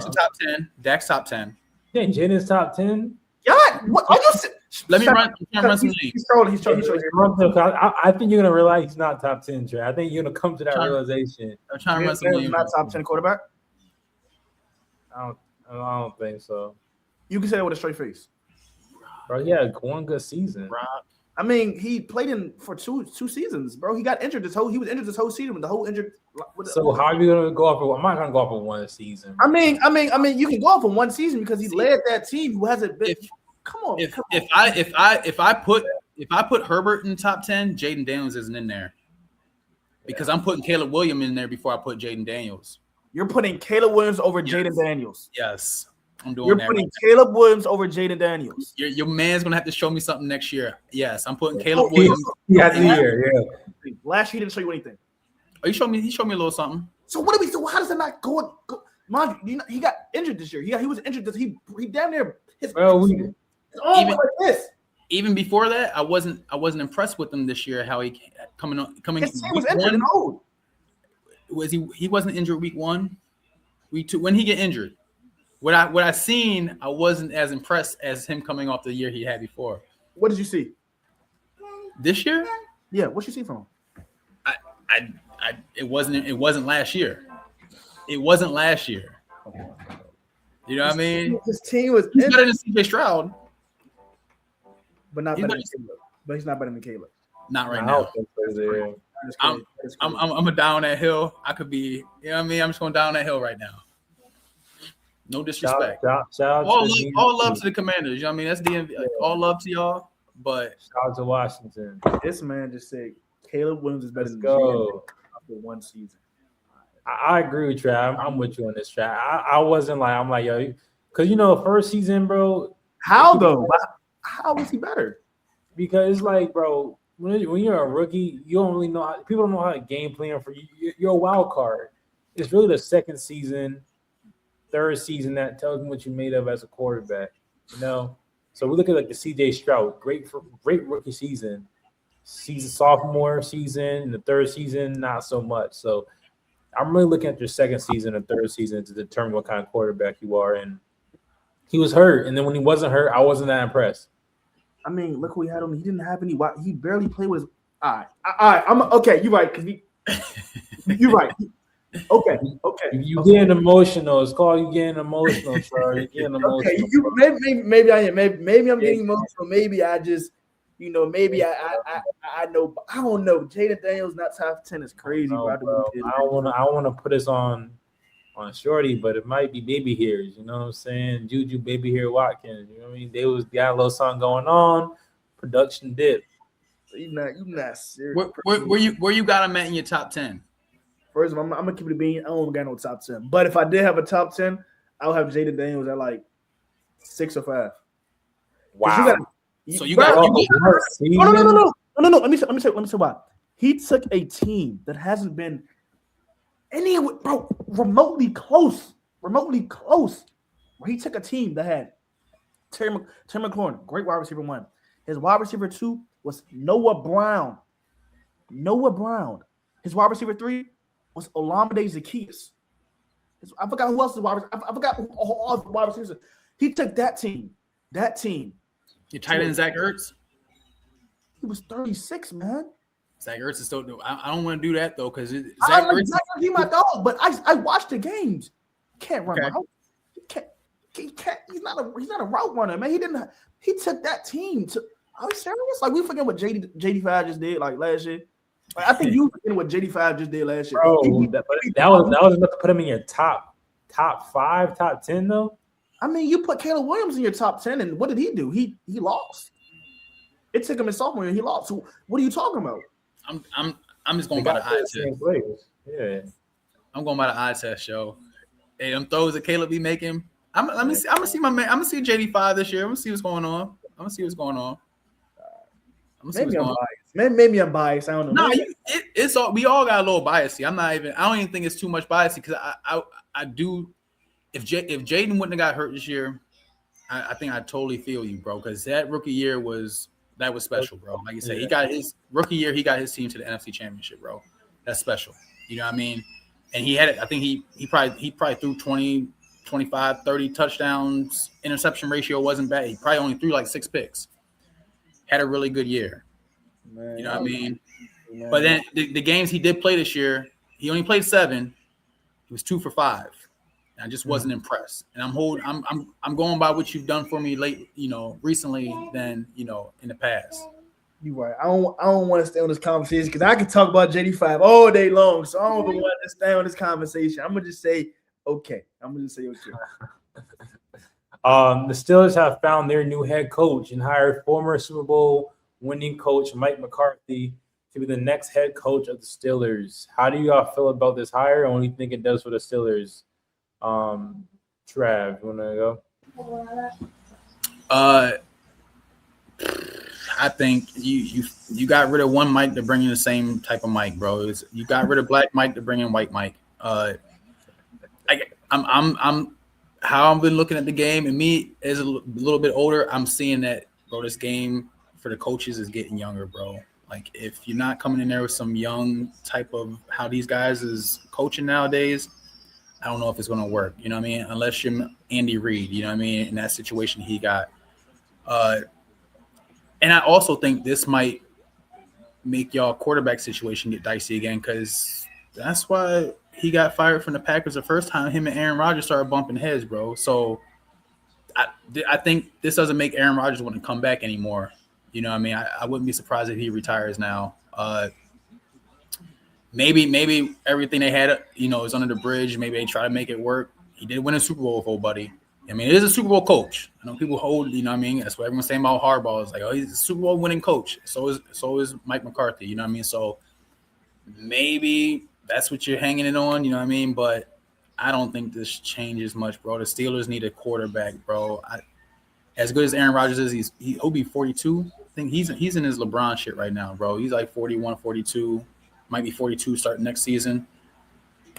top 10. Dak's top 10. Yeah, Jaden's top 10. God, what are you? Let me run some leagues. He's trolling. I think you're gonna realize he's not top 10, Trey. I think you're gonna come to that realization. I'm trying to run some leagues. Not top 10 quarterback. I don't think so. You can say that with a straight face. Bro, yeah, one good season. I mean, he played in for two seasons, bro. He got injured he was injured this whole season. The whole injured. So how are you gonna go off? I'm not gonna go off of one season. I mean, you can go off on one season because he led that team who hasn't been. Come on. If I put Herbert in the top 10, Jaden Daniels isn't in there because I'm putting Caleb Williams in there before I put Jaden Daniels. You're putting Caleb Williams over Jaden Daniels. Yes. I'm doing You're that. putting Caleb Williams over Jaden Daniels. Your man's gonna have to show me something next year. Yes, I'm putting Caleb Williams. Yeah, yeah. Last year he didn't show you anything. Oh, he showed me a little something. So what do we? So how does it not go? Mind you, he got injured this year. He was injured this. He damn near his. Even like this. Even before that, I wasn't impressed with him this year. How he coming. His team was injured and old. Was he? He wasn't injured week 1, week 2. When he get injured, what I seen, I wasn't as impressed as him coming off the year he had before. What did you see this year? Yeah, what you see from him? It wasn't last year. It wasn't last year. You know what I mean? His team was better than CJ Stroud, but not better than Caleb. But he's not better than Caleb. Not right now. I'm a down that hill. I could be. You know what I mean? I'm just going down that hill right now. No disrespect. All love to the Commanders. You know what I mean? That's DMV. Like, all love to y'all. But shout out to Washington. This man just said Caleb Williams is better than go after one season. I agree with Trav. I'm with you on this, Trav. I wasn't like, I'm like, yo, because, you know, first season, bro. How, though? How was he better? Because it's like, bro, when you're a rookie, you don't really know people don't know how to game plan for you. You're a wild card. It's really the second season, third season that tells me what you made of as a quarterback, you know? So we look at like the CJ Stroud, great rookie season, sophomore season, the third season, not so much. So I'm really looking at your second season and third season to determine what kind of quarterback you are. And he was hurt. And then when he wasn't hurt, I wasn't that impressed. I mean, look who he had on. He didn't have any. He barely played with his. All right. I'm okay. You're right. You're right. Okay. You getting emotional. It's called you getting emotional, sir. You're getting emotional. Okay. Maybe I am. Maybe I'm getting emotional. Maybe I just. You know, maybe I know. I don't know. Jaden Daniels not top 10 is crazy, bro. I don't want to put us on Shorty, but it might be baby hairs. You know what I'm saying? Juju, baby hair Watkins. You know what I mean? They got a little something going on. Production dip. You not serious. Where you got him at in your top 10? First of all, I'm gonna keep it being. I don't got no top 10. But if I did have a top 10, I would have Jaden Daniels at like 6 or 5. Wow. No. Let me say why. He took a team that hasn't been anywhere, bro, remotely close. Where he took a team that had Terry McLaurin, great wide receiver 1. His wide receiver 2 was Noah Brown. His wide receiver 3 was Olamide Zaccheaus. I forgot who else is wide receiver. I forgot who all the wide receivers. He took that team. Your tight end Zach Ertz? He was 36, man. Zach Ertz is still. I don't want to do that though, because Zach Ertz. He's my dog, but I watched the games. He can't run out. He can't. He's not a route runner, man. He took that team to. Are you serious? Like we forget what JD5 just did like last year. Like, I think you forget what JD5 just did last year. Bro, that was enough to put him in your top 5, top 10 though. I mean, you put Caleb Williams in your top 10, and what did he do? He lost. It took him his sophomore year. He lost. So what are you talking about? I'm just going by the eye test. Yeah, I'm going by the eye test, yo. Hey, them throws that Caleb be making. I'm gonna see my man. I'm gonna see JD5 this year. I'm gonna see what's going on. Maybe I'm biased. I don't know. No, it's all. We all got a little bias here. I don't even think it's too much bias because I do. If Jaden wouldn't have got hurt this year, I think I totally feel you, bro. Because that rookie year was special, bro. Like you said, he got his rookie year. He got his team to the NFC Championship, bro. That's special. You know what I mean? And he had it. I think he probably threw 20, 25, 30 touchdowns. Interception ratio wasn't bad. He probably only threw like 6 picks. Had a really good year. Man, you know what I mean? Man. But then the games he did play this year, he only played 7. He was 2 for 5. I just wasn't impressed, and I'm going by what you've done for me recently than in the past. You're right. I don't want to stay on this conversation because I can talk about JD5 all day long. So I don't even want to stay on this conversation. I'm gonna just say okay. The Steelers have found their new head coach and hired former Super Bowl winning coach Mike McCarthy to be the next head coach of the Steelers. How do you all feel about this hire, and what do you think it does for the Steelers? Trav, you want to go? Uh, I think you got rid of one mic to bring in the same type of mic, bro. You got rid of black mic to bring in white mic. I'm how I've been looking at the game, and me as a little bit older, I'm seeing that, bro. This game for the coaches is getting younger, bro. Like if you're not coming in there with some young type of how these guys is coaching nowadays, I don't know if it's gonna work. You know what I mean? Unless you're Andy Reid, you know what I mean? In that situation he got. Uh, and I also think this might make y'all quarterback situation get dicey again because that's why he got fired from the Packers the first time him and Aaron Rodgers started bumping heads, bro. So I think this doesn't make Aaron Rodgers want to come back anymore. You know what I mean? I wouldn't be surprised if he retires now. Maybe everything they had, is under the bridge. Maybe they try to make it work. He did win a Super Bowl with old buddy. I mean, it is a Super Bowl coach. I know people hold, you know what I mean? That's what everyone's saying about Harbaugh. It's like, oh, he's a Super Bowl winning coach. So is Mike McCarthy, you know what I mean? So maybe that's what you're hanging it on, you know what I mean? But I don't think this changes much, bro. The Steelers need a quarterback, bro. As good as Aaron Rodgers is, he'll be 42. I think he's in his LeBron shit right now, bro. He's like 41, 42, might be 42 starting next season.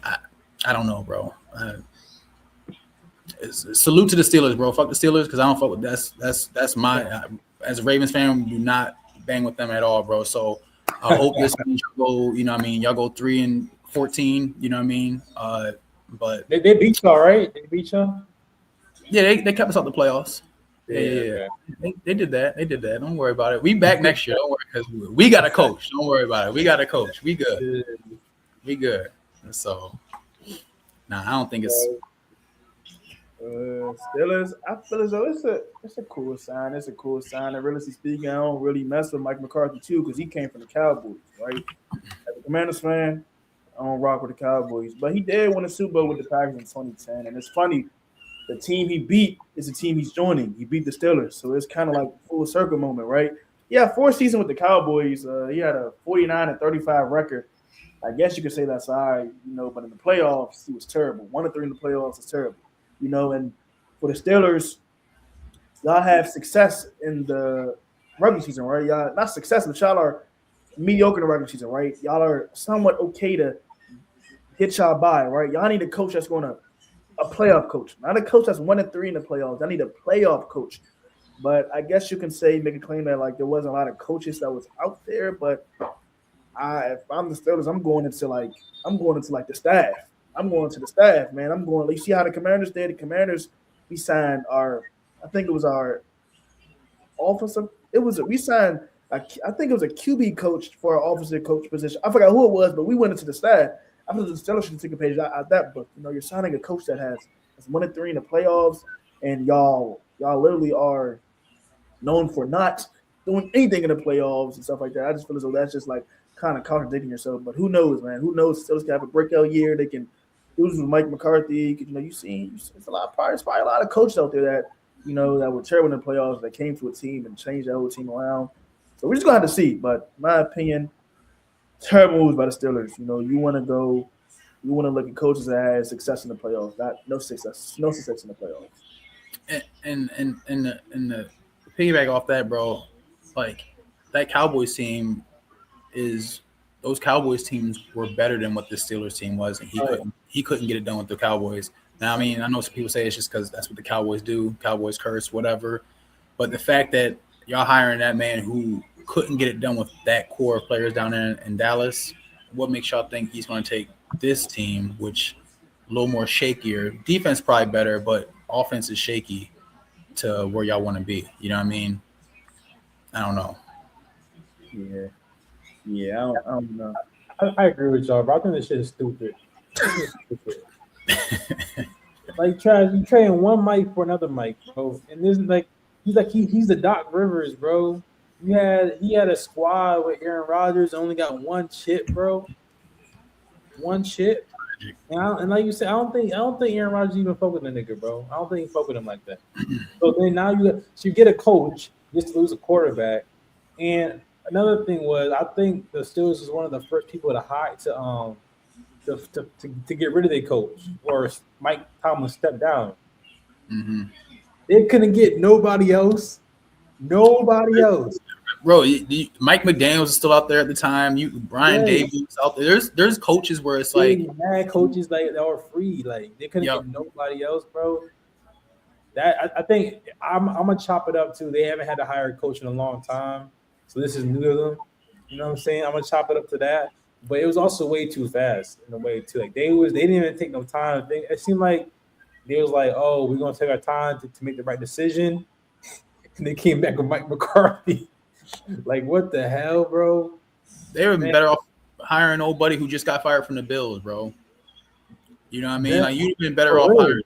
I don't know, bro. Salute to the Steelers, bro. Fuck the Steelers because I don't fuck with that's my as a Ravens fan, do not bang with them at all, bro. So I hope this means y'all go, you know what I mean, y'all go 3-14, you know what I mean? But They beat y'all, right? They beat y'all? Yeah, they kept us out the playoffs. Yeah. Okay. They did that. They did that. Don't worry about it. We back next year. Don't worry because we got a coach. Don't worry about it. We got a coach. We good. We good. So I don't think it's Steelers, I feel as though it's a cool sign. It's a cool sign. And realistically speaking, I don't really mess with Mike McCarthy too because he came from the Cowboys, right? As a Commanders fan, I don't rock with the Cowboys, but he did win a Super Bowl with the Packers in 2010. And it's funny, the team he beat is the team he's joining. He beat the Steelers, so it's kind of like a full circle moment, right? Yeah, 4th season with the Cowboys, he had a 49-35 record. I guess you could say that's all right, but in the playoffs, he was terrible. 1-3 in the playoffs is terrible. And for the Steelers, y'all have success in the regular season, right? Y'all not success, but y'all are mediocre in the regular season, right? Y'all are somewhat okay to get y'all by, right? Y'all need a coach that's going to a playoff coach, not a coach that's 1-3 in the playoffs. I need a playoff coach. But I guess you can make a claim that there wasn't a lot of coaches that was out there. But if I'm the Steelers, I'm going into the staff. I'm going to the staff, man. I'm going. You see how the Commanders did? The Commanders, we signed I think it was our offensive. We signed. I think it was a QB coach for our offensive coach position. I forgot who it was, but we went into the staff. I feel the Steelers should take a page out of that book. You're signing a coach that has 1-3 in the playoffs, and y'all literally are known for not doing anything in the playoffs and stuff like that. I just feel as though that's just kind of contradicting yourself. But who knows, man? Who knows? Steelers can have a breakout year. They can lose with Mike McCarthy. You see, it's a lot. There's probably a lot of coaches out there that that were terrible in the playoffs that came to a team and changed that whole team around. So we're just gonna have to see. But in my opinion, terrible moves by the Steelers. You want to look at coaches that had success in the playoffs, no success in the playoffs. And the piggyback off that, bro, that Cowboys team those Cowboys teams were better than what the Steelers team was, and he couldn't get it done with the Cowboys. Now, I mean, I know some people say it's just because that's what the Cowboys do, Cowboys curse, whatever. But the fact that y'all hiring that man who couldn't get it done with that core of players down there in Dallas, what makes y'all think he's going to take this team, which a little more shakier, defense probably better, but offense is shaky, to where y'all want to be? You know what I mean? I don't know. Yeah, I don't know. I agree with y'all, bro. I think this shit is stupid. Trash, you trading one mic for another mic, bro. And this he's the Doc Rivers, bro. He had a squad with Aaron Rodgers, only got one chip, bro. One chip. And like you said, I don't think Aaron Rodgers even fuck with the nigga, bro. I don't think he fuck with him like that. So then now you get a coach just to lose a quarterback. And another thing was, I think the Steelers was one of the first people to hide to get rid of their coach, or Mike Tomlin stepped down. Mm-hmm. They couldn't get nobody else. Nobody else. Bro, Mike McDaniels is still out there at the time. Brian Yes. Davis was out there. There's coaches where it's They like, had coaches like that were free. Like they couldn't Yep. get nobody else, bro. That I think I'm gonna chop it up too. They haven't had to hire a coach in a long time, so this is new to them. You know what I'm saying? I'm gonna chop it up to that. But it was also way too fast in a way too. Like they didn't even take no time. It seemed like they was like, oh, we're gonna take our time to make the right decision, and they came back with Mike McCarthy. Like what the hell, bro? they were Man. better off hiring nobody who just got fired from the Bills, bro. You know what I mean? Yeah. Like you've been better For off real. hiring.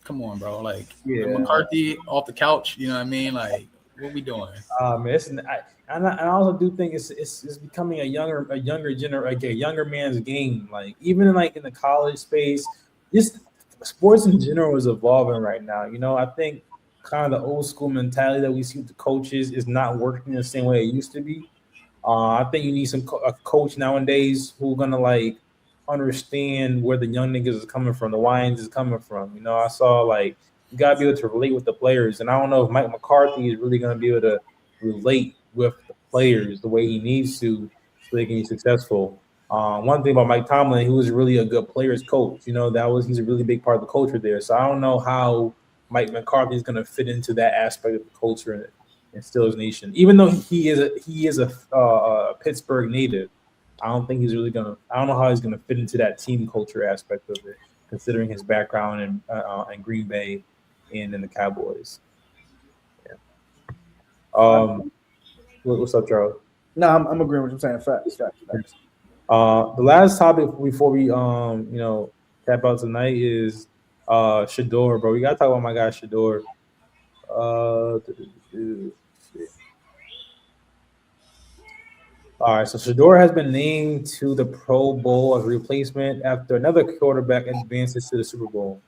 Come on, bro. Like Yeah. McCarthy off the couch. You know what I mean? Like what we doing? Man, I also do think it's becoming a younger like a younger man's game. Like even in the college space, just sports in general is evolving right now. You know, I think kind of the old school mentality that we see with the coaches is not working the same way it used to be. I think you need a coach nowadays who's gonna like understand where the young niggas is coming from, the Lions is coming from. You know, I saw like you gotta be able to relate with the players, and I don't know if Mike McCarthy is really gonna be able to relate with the players the way he needs to, so they can be successful. One thing about Mike Tomlin, he was really a good players coach. You know, he's a really big part of the culture there. So I don't know how Mike McCarthy is gonna fit into that aspect of the culture and Steelers Nation. Even though he is a Pittsburgh native, I don't think he's really gonna. I don't know how he's gonna fit into that team culture aspect of it, considering his background in Green Bay and in the Cowboys. Yeah. What's up, Charles? No, I'm agreeing with you saying. Facts. The last topic before we tap out tonight is Shedeur, bro. We gotta talk about my guy Shedeur. All right, so Shedeur has been named to the Pro Bowl as a replacement after another quarterback advances to the Super Bowl.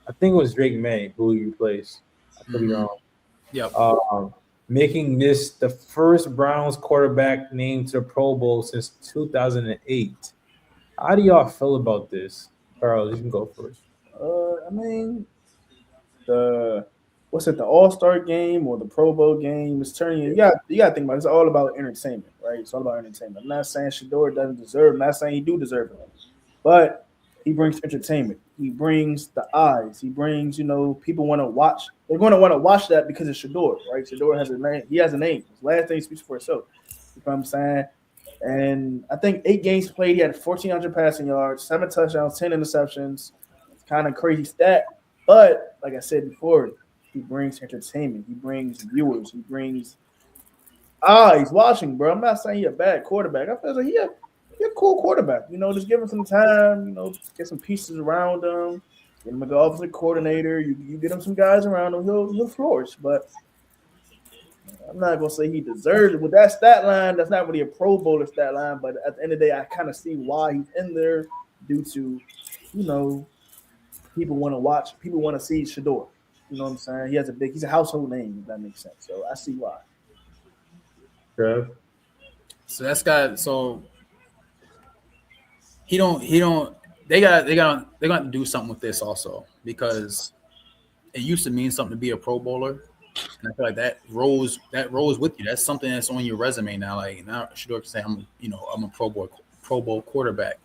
I think it was Drake May who he replaced. I could be wrong. Yep. Making this the first Browns quarterback named to the Pro Bowl since 2008. How do y'all feel about this? Charles, you can go first. I mean, the All-Star game or the Pro Bowl game is turning. You got to think about it. It's all about entertainment, right? It's all about entertainment. I'm not saying Shedeur doesn't deserve. I'm not saying he do deserve it, but he brings entertainment. He brings the eyes. He brings people want to watch. They're going to want to watch that because it's Shedeur, right? Shedeur has a name. He has a name. His last name speaks for itself. You know what I'm saying? And I think 8 games played, he had 1,400 passing yards, 7 touchdowns, 10 interceptions. It's kind of crazy stat. But like I said before, he brings entertainment. He brings viewers. He brings eyes watching, bro. I'm not saying he's a bad quarterback. I feel like he's a cool quarterback. Just give him some time, get some pieces around him. Get him an offensive coordinator. You get him some guys around him, he'll flourish. But I'm not gonna say he deserves it with that stat line. That's not really a Pro Bowler stat line, but at the end of the day, I kind of see why he's in there due to, people want to watch, people want to see Shedeur. You know what I'm saying? He's a household name, if that makes sense. So I see why. Trev? So that's got so he don't they got to do something with this also, because it used to mean something to be a Pro Bowler. And I feel like that rolls with you. That's something that's on your resume now. Like now, Shedeur can say I'm a Pro Bowl quarterback.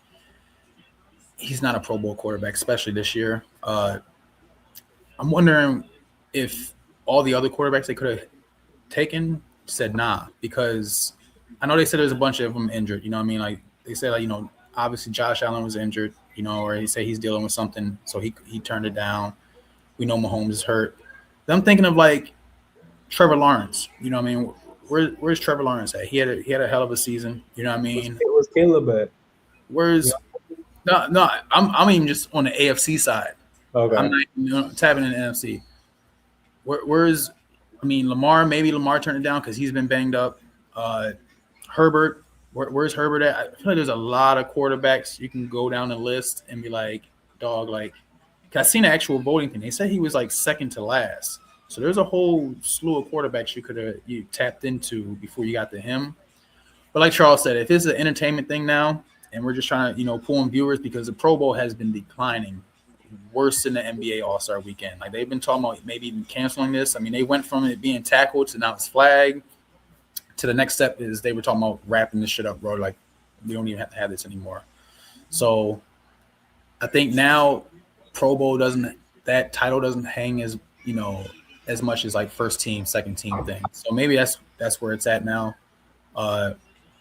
He's not a Pro Bowl quarterback, especially this year. I'm wondering if all the other quarterbacks they could have taken said nah, because I know they said there's a bunch of them injured. You know what I mean? Like they said, obviously Josh Allen was injured. Or he said he's dealing with something, so he turned it down. We know Mahomes is hurt. Then I'm thinking of like Trevor Lawrence. You know what I mean? Where's Trevor Lawrence at? He had a hell of a season. You know what I mean? It was Caleb at. Where's no? I'm even just on the AFC side. Okay. I'm not tapping in the NFC. Where's Lamar? Maybe Lamar turned it down because he's been banged up. Herbert, where's Herbert at? I feel like there's a lot of quarterbacks you can go down the list and be like, dog, like. I seen the actual voting thing. They said he was like second to last. So there's a whole slew of quarterbacks you tapped into before you got to him. But like Charles said, if it's an entertainment thing now, and we're just trying to pull in viewers because the Pro Bowl has been declining worse than the NBA All-Star Weekend. Like they've been talking about maybe even canceling this. I mean, they went from it being tackled to now it's flag. To the next step is they were talking about wrapping this shit up, bro. Like we don't even have to have this anymore. So I think now Pro Bowl that title doesn't hang as as much as like first team, second team thing. So maybe that's where it's at now.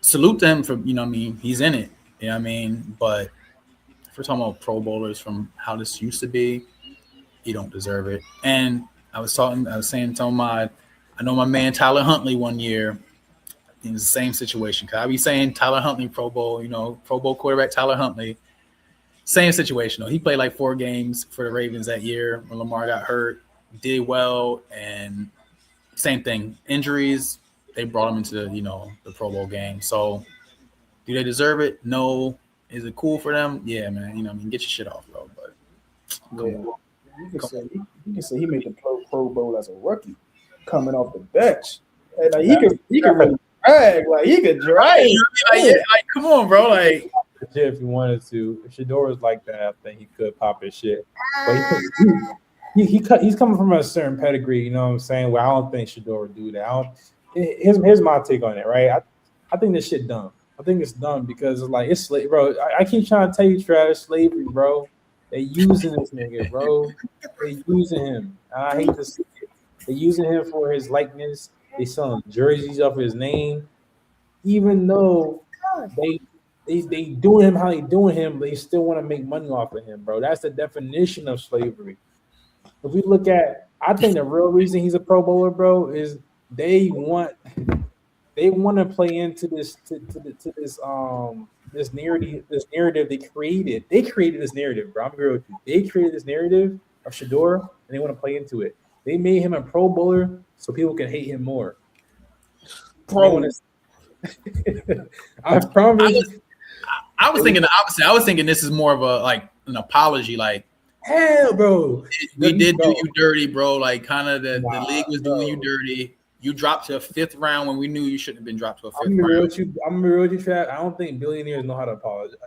Salute to him for what I mean, he's in it. You know what I mean? But if we're talking about Pro Bowlers from how this used to be, you don't deserve it. And I was saying to I know my man Tyler Huntley one year in the same situation. Cause I be saying Tyler Huntley Pro Bowl, Pro Bowl quarterback Tyler Huntley. Same situation though. He played like 4 games for the Ravens that year when Lamar got hurt, did well, and same thing. Injuries, they brought him into the Pro Bowl game. So do they deserve it? No. Is it cool for them? Yeah, man. Get your shit off, bro. But You can say he made the Pro Bowl as a rookie, coming off the bench. And like he could really drag. Like he could drag. Like, come on, bro. Like if he wanted to, if Shedeur was like that, I think he could pop his shit. But he's coming from a certain pedigree. You know what I'm saying? Well, I don't think Shedeur would do that. Here's my take on it, right? I think this shit dumb. I think it's dumb because it's like it's slave, bro. I keep trying to tell you, Travis, slavery, bro. They using this nigga, bro. They using him. I hate to see it. They using him for his likeness. They selling jerseys off his name, even though they doing him how they doing him. They still want to make money off of him, bro. That's the definition of slavery. If we look at, I think the real reason he's a Pro Bowler, bro, is they want to play into this this narrative they created. They created this narrative, bro. I'm real with you. They created this narrative of Shedeur, and they want to play into it. They made him a Pro Bowler so people can hate him more. I promise. I was thinking the opposite. I was thinking this is more of an apology. Like, hell, bro, we did do you dirty, bro. Like, kind of the league was doing you dirty. You dropped to a 5th round when we knew you shouldn't have been dropped to a 5th round. I'm real with you, Chad. I don't think billionaires know how to apologize.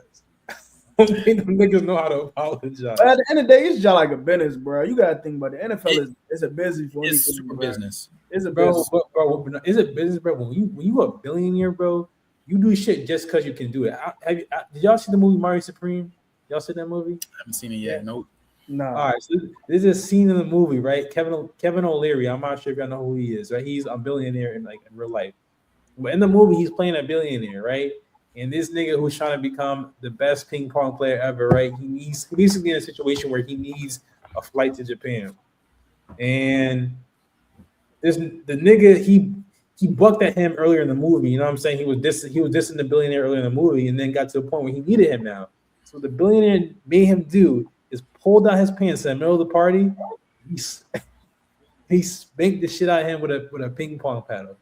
I don't think them niggas know how to apologize. But at the end of the day, it's just like a business, bro. You gotta think about it. The NFL is a business for it's super business. It's a business, bro. Is it business, bro? When you a billionaire, bro, you do shit just because you can do it. Did y'all see the movie Mario Supreme? Y'all seen that movie? I haven't seen it yet. Nope. No. All right, so this is a scene in the movie, right? Kevin O'Leary. I'm not sure if y'all know who he is, right? He's a billionaire in real life. But in the movie, he's playing a billionaire, right? And this nigga who's trying to become the best ping pong player ever, right? He's basically in a situation where he needs a flight to Japan. And the nigga, he bucked at him earlier in the movie. You know what I'm saying? He was dissing the billionaire earlier in the movie, and then got to the point where he needed him now. So the billionaire made him do is pull down his pants in the middle of the party. He spanked the shit out of him with a ping pong paddle.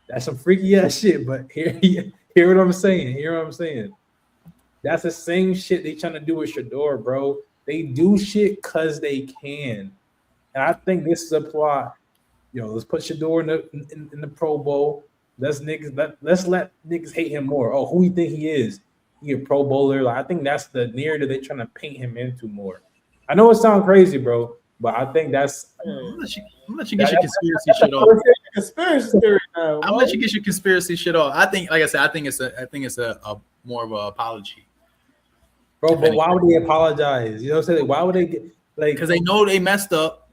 That's some freaky ass shit, but hear what I'm saying. That's the same shit they trying to do with Shedeur, bro. They do shit because they can. And I think this is a plot. Let's put Shedeur in the Pro Bowl. Let's let niggas hate him more. Oh, who you think he is? He a Pro Bowler. Like, I think that's the narrative they're trying to paint him into more. I know it sounds crazy, bro, but I think that's. I'm gonna let you get your conspiracy shit off. Conspiracy theory now. I'm gonna let you get your conspiracy shit off. I think, like I said, I think it's a more of an apology. Bro, but why would they apologize? You know what I'm saying? Why would they get because they know they messed up.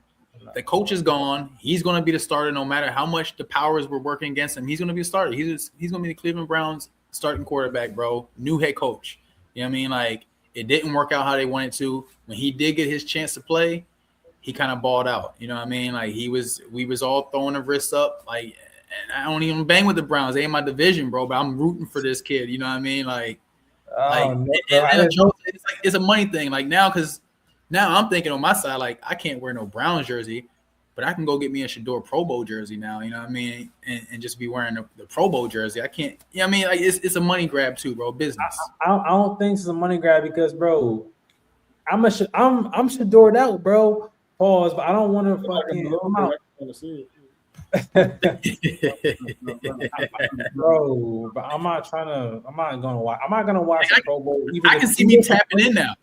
The coach is gone. He's going to be the starter no matter how much the powers were working against him. He's going to be a starter. He's going to be the Cleveland Browns starting quarterback, bro. New head coach. You know what I mean? Like, it didn't work out how they wanted to. When he did get his chance to play, he kind of balled out. You know what I mean? Like, we was all throwing the wrists up. Like, and I don't even bang with the Browns. They in my division, bro, but I'm rooting for this kid. You know what I mean? Like, it's a money thing. Like, now I'm thinking on my side, like, I can't wear no Browns jersey, but I can go get me a Shedeur Pro Bowl jersey now, you know what I mean? And just be wearing the Pro Bowl jersey. I can't, you know what I mean? Like, it's a money grab too, bro, business. I don't think it's a money grab because, bro, I'm Shedeured out, bro. Pause, but I don't want to fucking – I'm out. Bro, but I'm not gonna watch the Pro Bowl. I can see me tapping in now.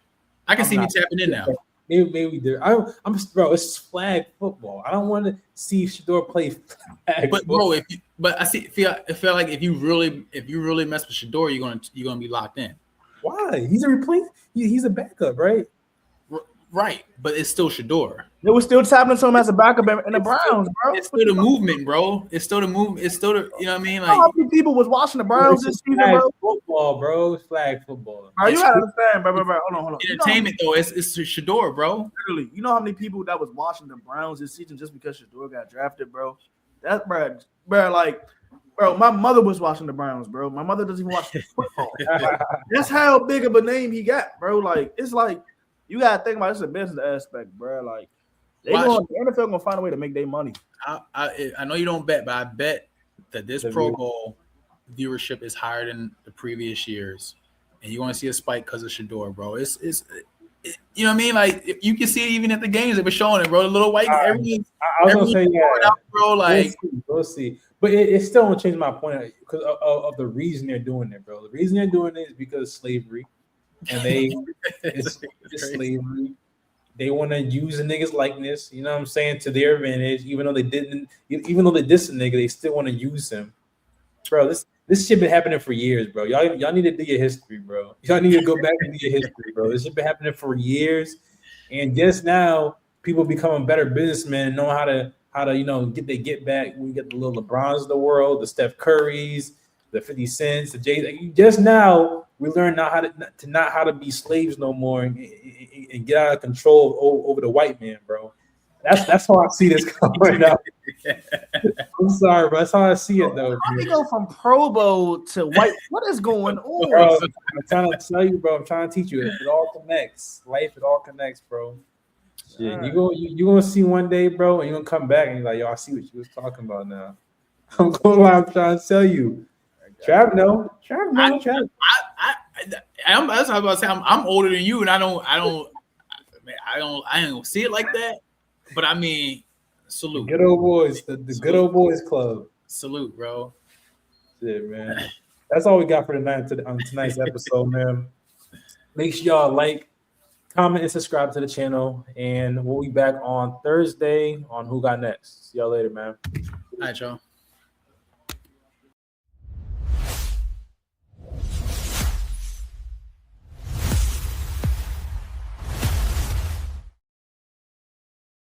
maybe there. I'm bro. It's flag football. I don't want to see Shedeur play flag. But football. bro, I feel like if you really mess with Shedeur, you're gonna be locked in. Why? He's a replace. He's a backup, right? Right, but it's still Shedeur. They were still tapping to him as a backup in the Browns, bro. It's still the movement, bro. It's still the movement. It's still the, you know what I mean? How Like, many people was watching the Browns this season, flag bro? football, bro. It's flag football. Bro, you gotta understand, bro. Hold on. entertainment though, it's Shedeur, bro. Literally, you know how many people that was watching the Browns this season just because Shedeur got drafted, bro? That's bro, my mother was watching the Browns, bro. My mother doesn't even watch football. That's how big of a name he got, bro. Like, it's like you gotta think about it's a business aspect, bro. Like, the NFL gonna find a way to make their money. I know you don't bet, but I bet that this Pro Bowl viewership is higher than the previous years, and you're gonna see a spike because of Shedeur, bro. It's you know what I mean? Like, you can see it even at the games they were showing it, bro. The little white, I was gonna say, out, bro. Like, we'll see. But it still won't change my point because of the reason they're doing it, bro. The reason they're doing it is because of slavery, and it's slavery. They want to use a nigga's likeness, you know what I'm saying, to their advantage. Even though they diss a nigga, they still want to use him, bro. This shit been happening for years, bro. Y'all need to do your history, bro. Y'all need to go back and do your history, bro. This shit been happening for years, and just now people becoming better businessmen, know how to get back. We get the little LeBrons of the world, the Steph Currys, the 50 Cents, the Jay. Just now we learned now how to be slaves no more and get out of control over the white man, bro. That's how I see this going out. I'm sorry, bro. That's how I see it, though. How do you go from Pro Bowl to white? What is going on? Bro, I'm trying to tell you, bro. I'm trying to teach you. It all connects. Life, it all connects, bro. Shit, you gonna see one day, bro, and you're gonna come back and you're like, yo, I see what you was talking about now. I'm trying to tell you. Trav, no. I'm that's what I was about to say. I'm older than you, and I don't see it like that. But I mean, salute. Good old boys, the good old boys club. Salute, bro. Shit, man. That's all we got for tonight on tonight's episode, man. Make sure y'all like, comment, and subscribe to the channel. And we'll be back on Thursday on Who Got Next. See y'all later, man. All right, y'all.